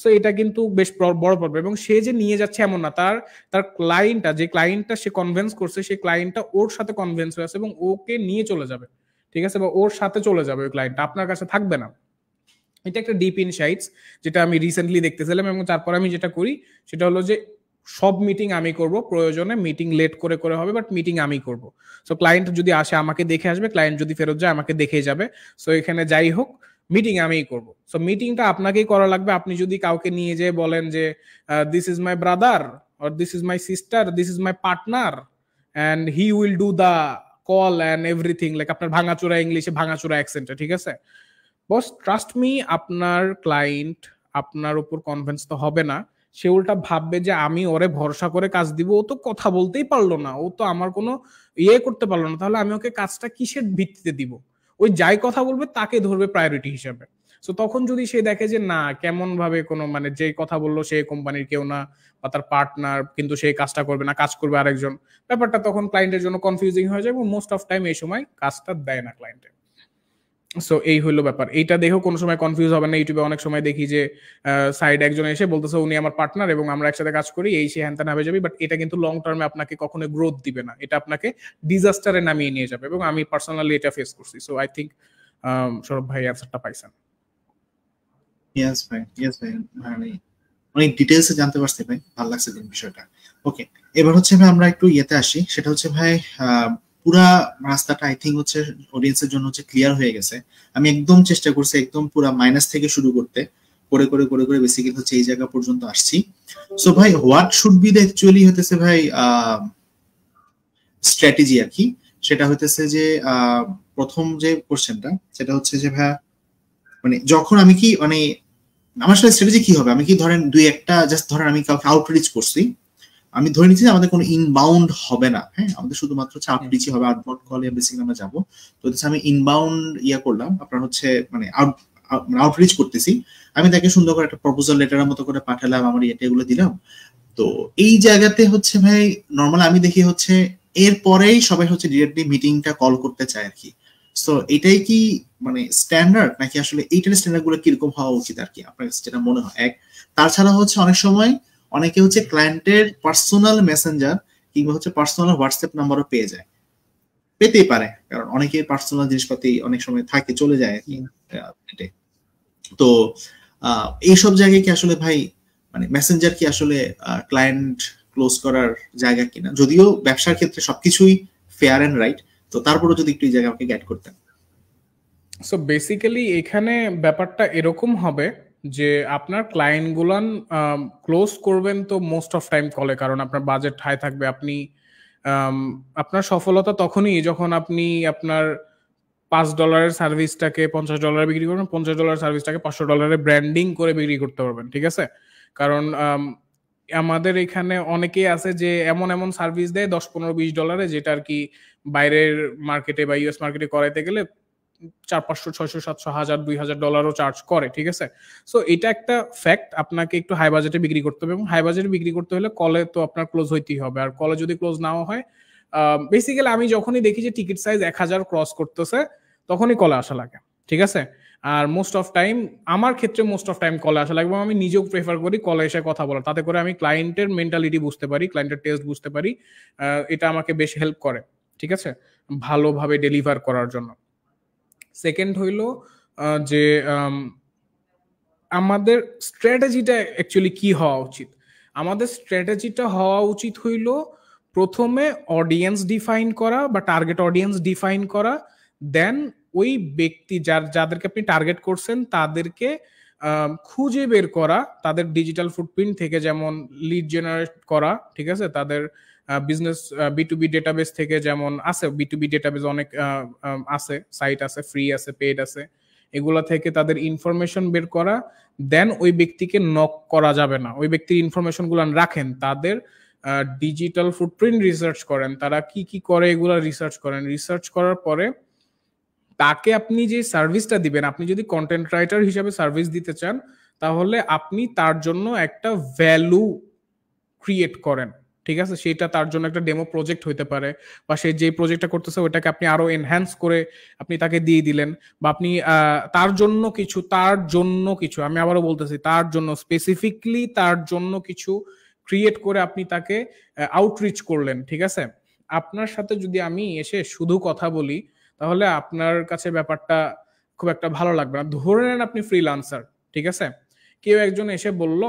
সো এটা কিন্তু বেশ বড় প্রবলেম। এবং সে যে নিয়ে যাচ্ছে এমন না, তার তার ক্লায়েন্টটা, যে ক্লায়েন্টটা সে কনভিন্স করছে, সেই ক্লায়েন্টটা ওর সাথে কনভিন্স হয়ে আছে এবং ওকে নিয়ে চলে যাবে, ঠিক আছে, বা ওর সাথে চলে যাবে, ওই ক্লায়েন্টটা আপনার কাছে থাকবে না। এটা একটা ডিপ ইনসাইটস যেটা আমি রিসেন্টলি দেখতেছিলাম। এবং তারপর আমি যেটা করি সেটা হলো যে সব মিটিং আমি করব, প্রয়োজনে মিটিং লেট করে করে হবে, বাট মিটিং আমি করব। সো ক্লায়েন্ট যদি আসে আমাকে দেখে আসবে, ক্লায়েন্ট যদি ফেরত যায় আমাকে দেখে যাবে। সো এখানে যাই হোক মিটিং আমিই করব। সো মিটিংটা আপনাকেই করা লাগবে। আপনি যদি কাউকে নিয়ে যেয়ে বলেন যে this is my brother or this is my sister, this is my partner and he will do the call and everything, like আপনার ভাঙাচোরা ইংলিশে ভাঙাচোরা অ্যাকসেন্টে, ঠিক আছে, বস ট্রাস্ট মি, আপনার ক্লায়েন্ট আপনার উপর কনভিন্স তো হবে না, সে উল্টা ভাববে যে আমি ওরে ভরসা করে কাজ দিব, ও তো কথা বলতেই পারলো না, ও তো আমার কোনো ইয়ে করতে পারলো না, তাহলে আমি ওকে কাজটা কিসের ভিত্তিতে দিব? ওই যাই কথা বলবে তাকে ধরবে প্রায়োরিটি হিসাবে। সো তখন যদি সে দেখে যে না, কেমন ভাবে কোনো মানে যে কথা বললো সে কোম্পানির কেউ না বা তার পার্টনার, কিন্তু সেই কাজটা করবে না, কাজ করবে আরেকজন, ব্যাপারটা তখন ক্লায়েন্টের জন্য কনফিউজিং হয়ে যায় এবং মোস্ট অফ টাইম এই সময় কাজটা দেয় না ক্লায়েন্টে। সো এই হলো ব্যাপার। এইটা দেখেও কোনো সময় কনফিউজ হবে না। ইউটিউবে অনেক সময় দেখি যে সাইড একজন এসে বলতেছে উনি আমার পার্টনার এবং আমরা একসাথে কাজ করি, এই সে হ্যান হবে যাবে, বাট এটা কিন্তু লং টার্মে আপনাকে কখনো গ্রোথ দিবে না, এটা আপনাকে ডিজাস্টারে নামিয়ে নিয়ে যাবে, এবং আমি পার্সোনালি এটা ফেস করছি। সো আই থিঙ্ক সৌরভ ভাই অ্যান্সারটা পাইছেন। ইয়েস ভাই, ইয়েস ভাই, মানে অনেক ডিটেলসে জানতে পারছি ভাই, ভালো লাগছে বিষয়টা। ওকে, এবার হচ্ছে ভাই আমরা একটু ইয়েতে আসি, সেটা হচ্ছে ভাই পুরা রাস্তাটা আই থিঙ্ক হচ্ছে অডিয়েন্সের জন্য হচ্ছে ক্লিয়ার হয়ে গেছে। আমি একদম চেষ্টা করছি একদম পুরা মাইনাস থেকে শুরু করতে, করে করে করে করে বেসিক্যালি হচ্ছে এই জায়গা পর্যন্ত আসছি। সো ভাই what should be the actually হতেছে ভাই স্ট্র্যাটেজি আর কি, সেটা হইতেছে যে প্রথম যে কোশ্চেনটা সেটা হচ্ছে যে ভাই মানে যখন আমি কি মানে আমার সাথে স্ট্র্যাটেজি কি হবে, আমি কি ধরেন দুই একটা জাস্ট ধরেন আমি কাউকে আউটরিচ করছি, আমি ধরে নিচ্ছি যে আমাদের কোনো ইনবাউন্ড হবে না, হ্যাঁ আমাদের শুধুমাত্র হচ্ছে আউটরিচই হবে, আউটবাউন্ড কলে বেসিক্যালি আমরা যাবো। তো হচ্ছে আমি ইনবাউন্ড ইয়া করলাম, আপনার হচ্ছে মানে আউটরিচ করতেছি, আমি তাকে সুন্দর করে একটা প্রপোজাল লেটারের মতো করে পাঠালাম, আমার ইয়েটা এগুলো দিলাম। তো এই জায়গাতে হচ্ছে ভাই নর্মাল আমি দেখি হচ্ছে এরপরেই সবাই হচ্ছে ডিরেক্টলি মিটিংটা কল করতে চায় আর কি। সো এটাই কি মানে স্ট্যান্ডার্ড, নাকি আসলে এইটার স্ট্যান্ডার্ড গুলো কিরকম হওয়া উচিত আর কি আপনার যেটা মনে হয়? এক, তাছাড়া হচ্ছে অনেক সময় অনেকে হচ্ছে ক্লায়েন্টের পার্সোনাল মেসেঞ্জার কিংবা হচ্ছে পার্সোনাল হোয়াটসঅ্যাপ নাম্বারও পেয়ে যায়, পেতেই পারে, কারণ অনেকের পার্সোনাল জিনিসপাতি অনেক সময় থাকে চলে যায় আর কি। তো এইসব জায়গায় কি আসলে ভাই মানে মেসেঞ্জার কি আসলে ক্লায়েন্ট ক্লোজ করার জায়গা কিনা? যদিও ব্যবসার ক্ষেত্রে সবকিছুই ফেয়ার এন্ড রাইট, তো তারপরেও যদি একটু এই জায়গা আমাকে গাইড করতেন। সো বেসিক্যালি এখানে ব্যাপারটা এরকম হবে যে আপনার ক্লায়েন্ট গুলান ক্লোজ করবেন তো মোস্ট অফ টাইম কলে, কারণ আপনার বাজেট হাই থাকবে। আপনি আপনার সফলতা তখনই যখন আপনি আপনার $5 সার্ভিসটাকে $50 বিক্রি করবেন, $50 সার্ভিসটাকে $500 ব্র্যান্ডিং করে বিক্রি করতে পারবেন, ঠিক আছে? কারণ আমাদের এখানে অনেকেই আছে যে এমন এমন সার্ভিস দেয় $10, $15, $20, যেটা আর কি বাইরের মার্কেটে বা ইউএস মার্কেটে করাইতে গেলে 400, 500, 600, 1000, $2000 চার্জ করে, ঠিক আছে? সো এটা একটা ফ্যাক্ট, আপনাকে একটু হাই বাজেটে বিক্রি করতে হবে, এবং হাই বাজেটে বিক্রি করতে হলে কলে তো আপনার ক্লোজ হইতেই হবে। আর কলে যদি ক্লোজ নাও হয়, বেসিক্যালি আমি যখনই দেখি যে টিকিট সাইজ 1000 ক্রস করতেছে তখনই কলে আসা লাগে, ঠিক আছে? আর মোস্ট অফ টাইম আমার ক্ষেত্রে মোস্ট অফ টাইম কলে আসা লাগবে, আমি নিজেও প্রেফার করি কলে এসে কথা বলার, তাতে করে আমি ক্লায়েন্টের মেন্টালিটি বুঝতে পারি, ক্লায়েন্টের টেস্ট বুঝতে পারি। এটা আমাকে বেশ হেল্প করে, ঠিক আছে, ভালোভাবে ডেলিভার করার জন্য। সেকেন্ড হইল যে আমাদের স্ট্র্যাটেজিটা অ্যাকচুয়ালি কি হওয়া উচিত। আমাদের স্ট্র্যাটেজিটা হওয়া উচিত হইল প্রথমে অডিয়েন্স ডিফাইন করা বা টার্গেট অডিয়েন্স ডিফাইন করা, দেন ওই ব্যক্তি যাদেরকে আপনি টার্গেট করছেন তাদেরকে খুঁজে বের করা, তাদের ডিজিটাল ফুটপ্রিন্ট থেকে যেমন লিড জেনারেট করা, ঠিক আছে, তাদের বিজনেস B2B ডেটাবেস থেকে যেমন আছে, B2B ডেটাবেস অনেক আছে, সাইট আছে, ফ্রি আছে, পেড আছে, এগুলা থেকে তাদের ইনফরমেশন বের করা। দেন ওই ব্যক্তিকে নক করা যাবে না, ওই ব্যক্তির ইনফরমেশন গুলো রাখেন, তাদের ডিজিটাল ফুটপ্রিন্ট রিসার্চ করেন, তারা কি কি করে এগুলা রিসার্চ করেন। রিসার্চ করার পরে তাকে আপনি যে সার্ভিসটা দিবেন, আপনি যদি কন্টেন্ট রাইটার হিসাবে সার্ভিস দিতে চান, তাহলে আপনি তার জন্য একটা ভ্যালু ক্রিয়েট করেন, ঠিক আছে? সেটা তার জন্য একটা ডেমো প্রজেক্ট হইতে পারে, বা সে যে প্রজেক্টটা করতেছে ওইটাকে আপনি আরো এনহ্যান্স করে আপনি তাকে দিয়ে দিলেন, বা আপনি তার জন্য কিছু আমি আবারও বলতেছি, তার জন্য স্পেসিফিকলি তার জন্য কিছু ক্রিয়েট করে আপনি তাকে আউটরিচ করলেন, ঠিক আছে? আপনার সাথে যদি আমি এসে শুধু কথা বলি তাহলে আপনার কাছে ব্যাপারটা খুব একটা ভালো লাগবে না। ধরে নেন আপনি ফ্রিল্যান্সার, ঠিক আছে? কেউ একজন এসে বলল,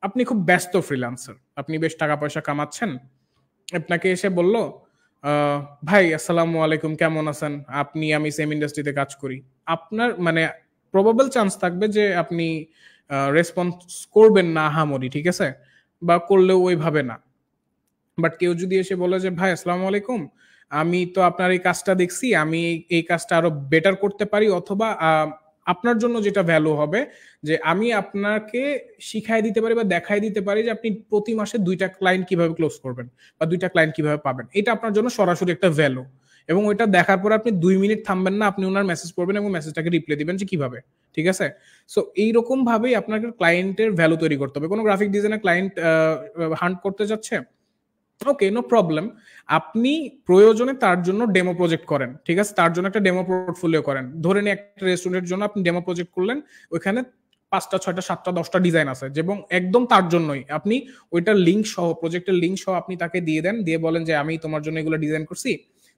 আপনি খুব ব্যস্ত ফ্রিল্যান্সার, আপনি বেশ টাকা পয়সা কামাচ্ছেন, আপনাকে এসে বলল ভাই আসসালামু আলাইকুম, কেমন আছেন আপনি, আমি সেম ইন্ডাস্ট্রিতে কাজ করি। আপনার মানে প্রবাবল চান্স থাকবে যে আপনি রেসপন্স করবেন না আহামরি, ঠিক আছে, বা করলেও ওইভাবে না। বাট কেউ যদি এসে বলে যে ভাই আসসালামু আলাইকুম, আমি তো আপনার এই কাজটা দেখছি, আমি এই কাজটা আরো বেটার করতে পারি, অথবা আপনার জন্য যেটা ভ্যালু হবে যে আমি আপনাকে শিখাই দিতে পারি বা দেখাই দিতে পারি যে আপনি প্রতি মাসে 2টা ক্লায়েন্ট কিভাবে ক্লোজ করবেন বা 2টা ক্লায়েন্ট কিভাবে পাবেন, এটা আপনার জন্য সরাসরি একটা ভ্যালু। এবং ওইটা দেখার পরে আপনি 2 মিনিট থামবেন না, আপনি ওনার মেসেজ পড়বেন এবং মেসেজটাকে রিপ্লাই দিবেন যে কিভাবে, ঠিক আছে? সো এইরকম ভাবেই আপনাকে ক্লায়েন্টের ভ্যালু তৈরি করতে হবে। কোনো গ্রাফিক ডিজাইনার ক্লায়েন্ট হান্ট করতে যাচ্ছে, ওকে, নো প্রবলেম। আপনি প্রয়োজনে তার জন্য ডেমো প্রজেক্ট করেন, ঠিক আছে? তার জন্য একটা ডেমো পোর্টফোলিও করেন। ধরে নিন একটা রেস্টুরেন্টের জন্য আপনি ডেমো প্রজেক্ট করলেন, ওইখানে 5টা 6টা 7টা 10টা ডিজাইন আছে এবং একদম তার জন্যই আপনি ওইটার লিঙ্ক সহ, প্রজেক্টের লিঙ্ক সহ আপনি তাকে দিয়ে দেন, দিয়ে বলেন যে আমি তোমার জন্য এগুলো ডিজাইন করছি,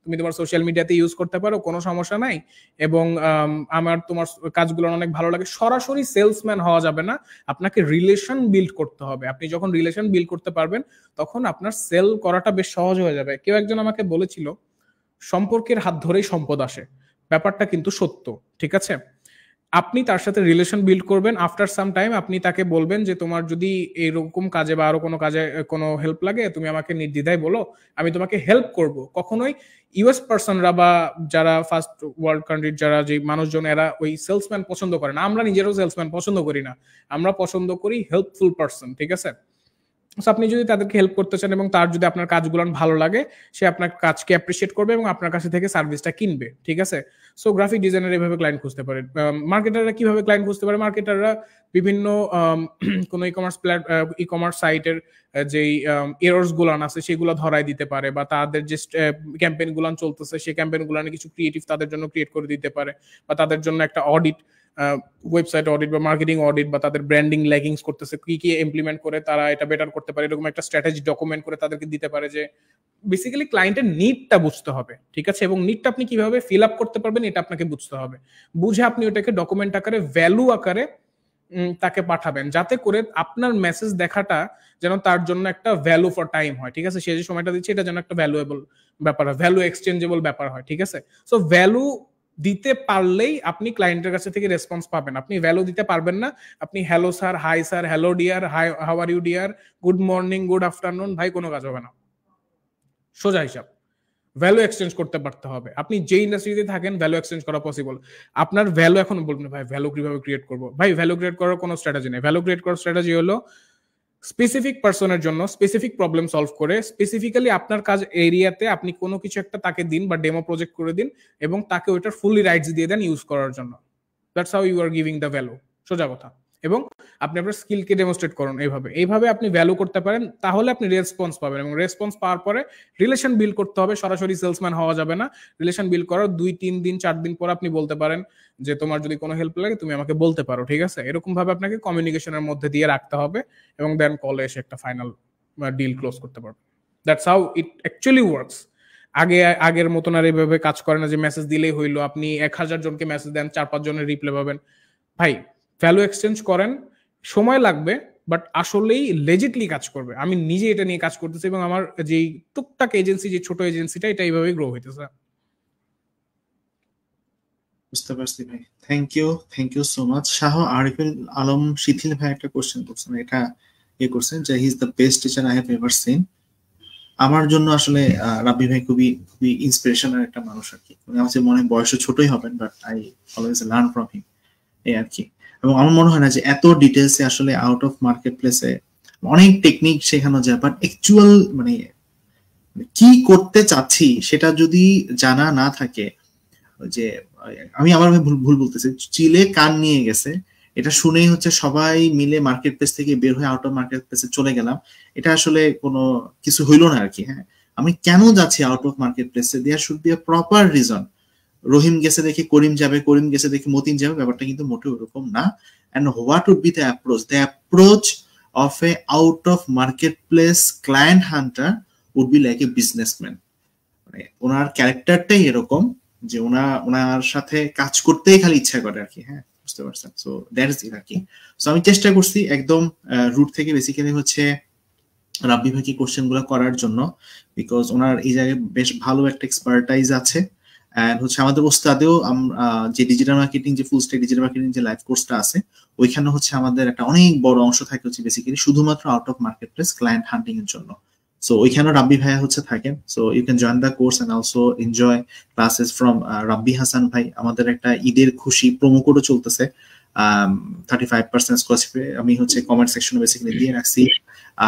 তুমি তোমার সোশ্যাল মিডিয়াতে ইউজ করতে পারো, কোনো সমস্যা নাই। এবং আমার তোমার কাজগুলো অনেক ভালো লাগে। সরাসরি সেলসম্যান হওয়া যাবে না, আপনাকে রিলেশন বিল্ড করতে হবে। আপনি যখন রিলেশন বিল্ড করতে পারবেন তখন আপনার সেল করাটা বেশ সহজ হয়ে যাবে। কেউ একজন আমাকে বলেছিল সম্পর্কের হাত ধরেই সম্পদ আসে, ব্যাপারটা কিন্তু সত্য, ঠিক আছে? আপনি তার সাথে রিলেশন বিল্ড করবেন, আফটার সাম টাইম আপনি তাকে বলবেন যে তোমার যদি এরকম কাজে বা আরো কোনো কাজে কোনো হেল্প লাগে তুমি আমাকে নির্দ্বিধায় বলো, আমি তোমাকে হেল্প করব। কখনোই ইউএস পার্সনরা বা যারা ফার্স্ট ওয়ার্ল্ড কান্ট্রির যারা যে মানুষজন এরা ওই সেলসম্যান পছন্দ করে না, আমরা নিজেরাও সেলসম্যান পছন্দ করি না, আমরা পছন্দ করি হেল্পফুল পার্সন, ঠিক আছে? আপনি যদি তাদেরকে হেল্প করতে চান এবং তার যদি আপনার কাজগুলো ভালো লাগে, সে আপনার কাজকে অ্যাপ্রিসিয়েট করবে এবং আপনার কাছে থেকে সার্ভিসটা কিনবে, ঠিক আছে? সো গ্রাফিক ডিজাইনার এভাবে ক্লায়েন্ট খুঁজতে পারে। মার্কেটাররা কিভাবে ক্লায়েন্ট খুঁজতে পারে? মার্কেটাররা বিভিন্ন কোনো ই কমার্স সাইটের যেই এরর্স গুলান আছে সেগুলো ধরাই দিতে পারে, বা তাদের যে ক্যাম্পেইন গুলান চলতেছে সেই ক্যাম্পেইন গুলানে কিছু ক্রিয়েটিভ তাদের জন্য ক্রিয়েট করে দিতে পারে, বা তাদের জন্য একটা অডিট, ওয়েবসাইট অডিট বা মার্কেটিং অডিট, বা তাদের ব্র্যান্ডিং ল্যাগিংস করতেছে, কি কি ইমপ্লিমেন্ট করে তারা এটা বেটার করতে পারে, এরকম একটা স্ট্র্যাটেজি ডকুমেন্ট করে তাদেরকে দিতে পারে। যে বেসিক্যালি ক্লায়েন্টের নিডটা বুঝতে হবে, ঠিক আছে? এবং নিডটা আপনি কিভাবে ফিল আপ করতে পারবেন এটা আপনাকে বুঝতে হবে। বুঝে আপনি ওটাকে ডকুমেন্ট আকারে, ভ্যালু আকারে তাকে পাঠাবেন, যাতে করে আপনার মেসেজ দেখাটা যেন তার জন্য একটা ভ্যালু ফর টাইম হয়, ঠিক আছে? সে যে সময়টা দিচ্ছে এটা যেন একটা ভ্যালুয়েবল ব্যাপার হয়, ভ্যালু এক্সচেঞ্জেবল ব্যাপার হয়, ঠিক আছে? সো ভ্যালু দিতে পারলেই আপনি ক্লায়েন্টের কাছে থেকে রেসপন্স পাবেন। আপনি ভ্যালু দিতে পারবেন না, আপনি hello sir, hi sir, hello dear, hi how are you dear, good morning, good afternoon, ভাই কোনো কাজ হবে না। সোজা হিসাব। ভ্যালু এক্সচেঞ্জ করতে পারতে হবে। আপনি যে ইন্ডাস্ট্রিতে থাকেন ভ্যালু এক্সচেঞ্জ করা পসিবল। আপনার ভ্যালু এখন বলবেন ভাই ভ্যালু কিভাবে ক্রিয়েট করব? ভাই ভ্যালু ক্রিয়েট করার কোনো স্ট্র্যাটেজি নেই। ভ্যালু ক্রিয়েট করার স্ট্র্যাটেজি হলো স্পেসিফিক পার্সনের জন্য স্পেসিফিক প্রবলেম সলভ করে স্পেসিফিক্যালি আপনার কাজ এরিয়াতে আপনি কোনো কিছু একটা তাকে দিন বা ডেমো প্রজেক্ট করে দিন এবং তাকে ওইটার ফুললি রাইটস দিয়ে দেন ইউজ করার জন্য। That's how you are giving the value, সোজা কথা। এবং আপনি আপনার স্কিলকে ডেমনস্ট্রেট করুন এইভাবে আপনি ভ্যালু করতে পারেন, তাহলে আপনি রেসপন্স পাবেন। এবং রেসপন্স পাওয়ার পরে রিলেশন বিল্ড করতে হবে, সরাসরি সেলসম্যান হওয়া যাবে না। রিলেশন বিল্ড করার 2-3 দিন 4 দিন পর আপনি বলতে পারেন যে তোমার যদি কোনো হেল্প লাগে তুমি আমাকে বলতে পারো, ঠিক আছে? এরকম ভাবে আপনাকে কমিউনিকেশনের মধ্যে দিয়ে রাখতে হবে এবং দেন কলে এসে একটা ফাইনাল ডিল ক্লোজ করতে পারবে। That's how it actually works. আগের মতন আর এইভাবে কাজ করে না যে মেসেজ দিলেই হইলো, আপনি 1000 জনকে মেসেজ দেন 4-5 জনের রিপ্লাই পাবেন। ভাই ভ্যালু এক্সচেঞ্জ করেন, সময় লাগবে বাট আসলেই লেজিটলি কাজ করবে। আমি নিজে এটা নিয়ে কাজ করতেছি এবং আমার যেই টুকটাক এজেন্সি, যে ছোট এজেন্সিটা, এটা এইভাবেই গ্রো হইতেছে। বুঝতে পারছি ভাই, thank you so much. Shah Ariful Alam Shithil ভাই একটা কোশ্চেন করছেন, এটা করছেন যে he is the best teacher I have ever seen. আমার জন্য আসলে রাব্বি ভাই খুবই খুবই ইন্সপিরেশনাল একটা মানুষ আর কি। উনি আমার মনে হয় বয়সে ছোটই হবেন, but I always learn from him, এই আর কি। এবং আমার মনে হয় না যে এত ডিটেলসে আসলে আউট অফ মার্কেট প্লেসে অনেক টেকনিক শেখানো যায়, বাট অ্যাকচুয়াল মানে কি করতে চাচ্ছি সেটা যদি জানা না থাকে, যে আমি আমার ভুল বলতেছি, চিলে কান নিয়ে গেছে, এটা শুনেই হচ্ছে সবাই মিলে মার্কেট প্লেস থেকে বের হয়ে আউট অফ মার্কেট প্লেসে চলে গেলাম, এটা আসলে কোনো কিছু হইলো না আর কি। হ্যাঁ, আমি কেন যাচ্ছি আউট অফ মার্কেট প্লেসে, there should be a proper reason. Rahim গেছে দেখে করিম যাবে, করিম গেছে দেখে মতিন যাবে, ব্যাপারটা কিন্তু মোটেও ওরকম না। And what would be the approach? The approach of a out of market place client hunter would be like a businessman. মানে ওনার ক্যারেক্টারটাই এরকম যে ওনার সাথে কাজ করতেই খালি ইচ্ছা করে আর কি। হ্যাঁ, বুঝতে পারছেন? সো দ্যাট ইজ ইট আর কি। সো আমি চেষ্টা করছি একদম রুট থেকে বেসিক্যালি হচ্ছে রাব্বি ভাইকে কোশ্চেন গুলো করার জন্য, বিকজ ওনার এই জায়গায় বেশ ভালো একটা এক্সপার্টাইজ আছে। এন্ড হচ্ছে আমাদের ওস্তাদেও যে ডিজিটাল মার্কেটিং, যে ফুল স্ট্যাক ডিজিটাল মার্কেটিং যে লাইভ কোর্সটা আছে, ওইখানে হচ্ছে আমাদের একটা অনেক বড় অংশ থাকে হচ্ছে বেসিক্যালি শুধুমাত্র out of market place client hunting এর জন্য। সো ওইখানেও রাব্বি ভাইয়া হচ্ছে থাকেন, so you can join the course and also enjoy classes from Rabbi Hasan ভাই। আমাদের একটা ঈদের খুশি প্রোমো কোডও চলতেছে, 35% স্কলারশিপে, আমি হচ্ছে কমেন্ট সেকশনে বেসিক্যালি দিয়ে রাখছি।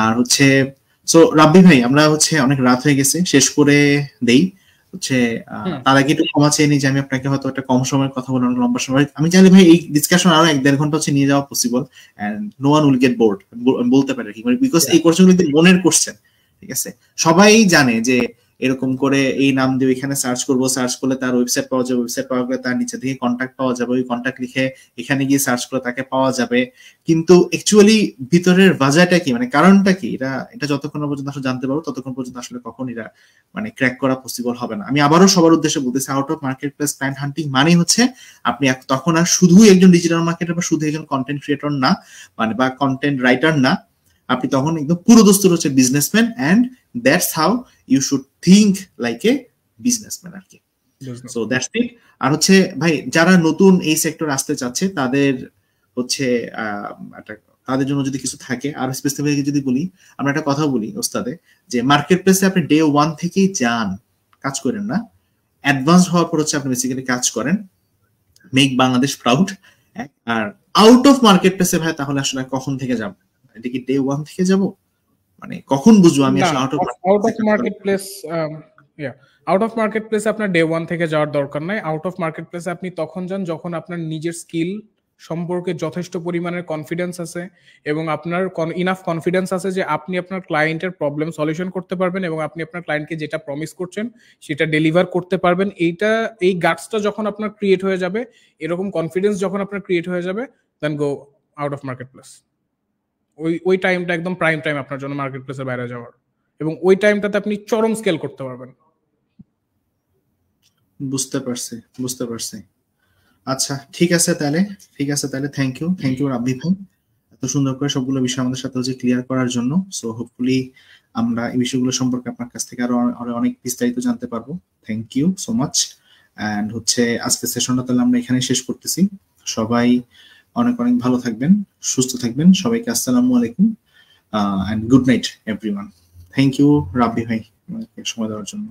আর হচ্ছে সো রাব্বি ভাই আমরা হচ্ছে অনেক রাত হয়ে গেছে, শেষ করে দেই হচ্ছে। তার আগে একটু ক্ষমা চেয়ে নিই যে আমি আপনাকে হয়তো একটা কম সময়ের কথা বলে অনেক লম্বা সময়, আমি চাইলে ভাই এই ডিসকাশন আরো 1-1.5 ঘন্টা হচ্ছে নিয়ে যাওয়া possible, and no one will get bored, বলতে পারে কি, বিকজ এই কোশ্চেন গুলো মনের কোশ্চেন, ঠিক আছে? সবাই জানে যে এরকম করে এই নাম দিয়ে এখানে সার্চ করব, সার্চ করলে তার ওয়েবসাইট পাওয়া যাবে, ওয়েবসাইট পাওয়া গেলে তার নিচে থেকে কন্ট্যাক্ট পাওয়া যাবে, ওই কন্ট্যাক্ট লিখে এখানে গিয়ে সার্চ করে তাকে পাওয়া যাবে। কিন্তু অ্যাকচুয়ালি ভিতরের বাজারটা কি, মানে কারণটা কি, এটা যতক্ষণ পর্যন্ত আসলে জানতে পারবো ততক্ষণ পর্যন্ত আসলে কখন এটা মানে ক্র্যাক করা পসিবল হবে না। আমি আবারও সবার উদ্দেশ্যে বলতেছি, out of market place client হান্টিং মানে হচ্ছে আপনি তখন আর শুধুই একজন ডিজিটাল মার্কেটার বা শুধু একজন কন্টেন্ট ক্রিয়েটর না, মানে বা কন্টেন্ট রাইটার না, আপনি তখন একদম পুরো দস্তুর হচ্ছে businessman, and that's how you should think like a businessman আর কি। So that's it. আর হচ্ছে ভাই যারা নতুন এই সেক্টর আসতে চাচ্ছে তাদের হচ্ছে তাদের জন্য যদি কিছু থাকে, আর স্পেসিফিক যদি বলি, আমরা একটা কথা বলি ওস্তাদে, যে মার্কেট প্লেসে আপনি ডে 1 থেকেই যান, কাজ করেন না, অ্যাডভান্স হওয়ার পর হচ্ছে আপনি বেসিক্যালি কাজ করেন, মেক বাংলাদেশ প্রাউড। আর আউট অফ মার্কেট প্লেসে ভাই তাহলে আসলে কখন থেকে যাব? এটা কি ডে 1 থেকে যাব? মানে কখন বুঝবো আমি আসলে out of market place? Out of market প্লেসে আপনার ডে 1 থেকে যাওয়ার দরকার নাই। আউট অফ মার্কেট প্লেসে আপনি তখন যান যখন আপনার নিজের স্কিল সম্পর্কে যথেষ্ট পরিমাণের কনফিডেন্স আছে এবং আপনার ইনাফ কনফিডেন্স আছে যে আপনি আপনার ক্লায়েন্টের প্রবলেম সলিউশন করতে পারবেন এবং আপনি আপনার ক্লায়েন্টকে যেটা প্রমিস করছেন সেটা ডেলিভার করতে পারবেন। এই গাটসটা যখন আপনার ক্রিয়েট হয়ে যাবে, এরকম কনফিডেন্স যখন আপনার ক্রিয়েট হয়ে যাবে, then go out of market place. ওই টাইমটা একদম প্রাইম টাইম আপনার জন্য মার্কেট প্লেসের বাইরে যাওয়ার, এবং ওই টাইমটাতে আপনি চরম স্কেল করতে পারবেন। বুঝতে পারছি। আচ্ছা ঠিক আছে তাহলে থ্যাংক ইউ রাব্বি ভাই, এত সুন্দর করে সবগুলো বিষয় আমাদের সাথে হচ্ছে ক্লিয়ার করার জন্য। সো হোপফুলি আমরা এই বিষয়গুলো সম্পর্কে আপনার কাছ থেকে আরো অনেক বিস্তারিত জানতে পারবো। Thank you so much. And হচ্ছে আজকের সেশনটা তাহলে আমরা এখানে শেষ করতেছি। সবাই অনেক ভালো থাকবেন, সুস্থ থাকবেন। সবাইকে আসসালামু আলাইকুম and good night everyone. Thank you Rabbi ভাই সময় দেওয়ার জন্য।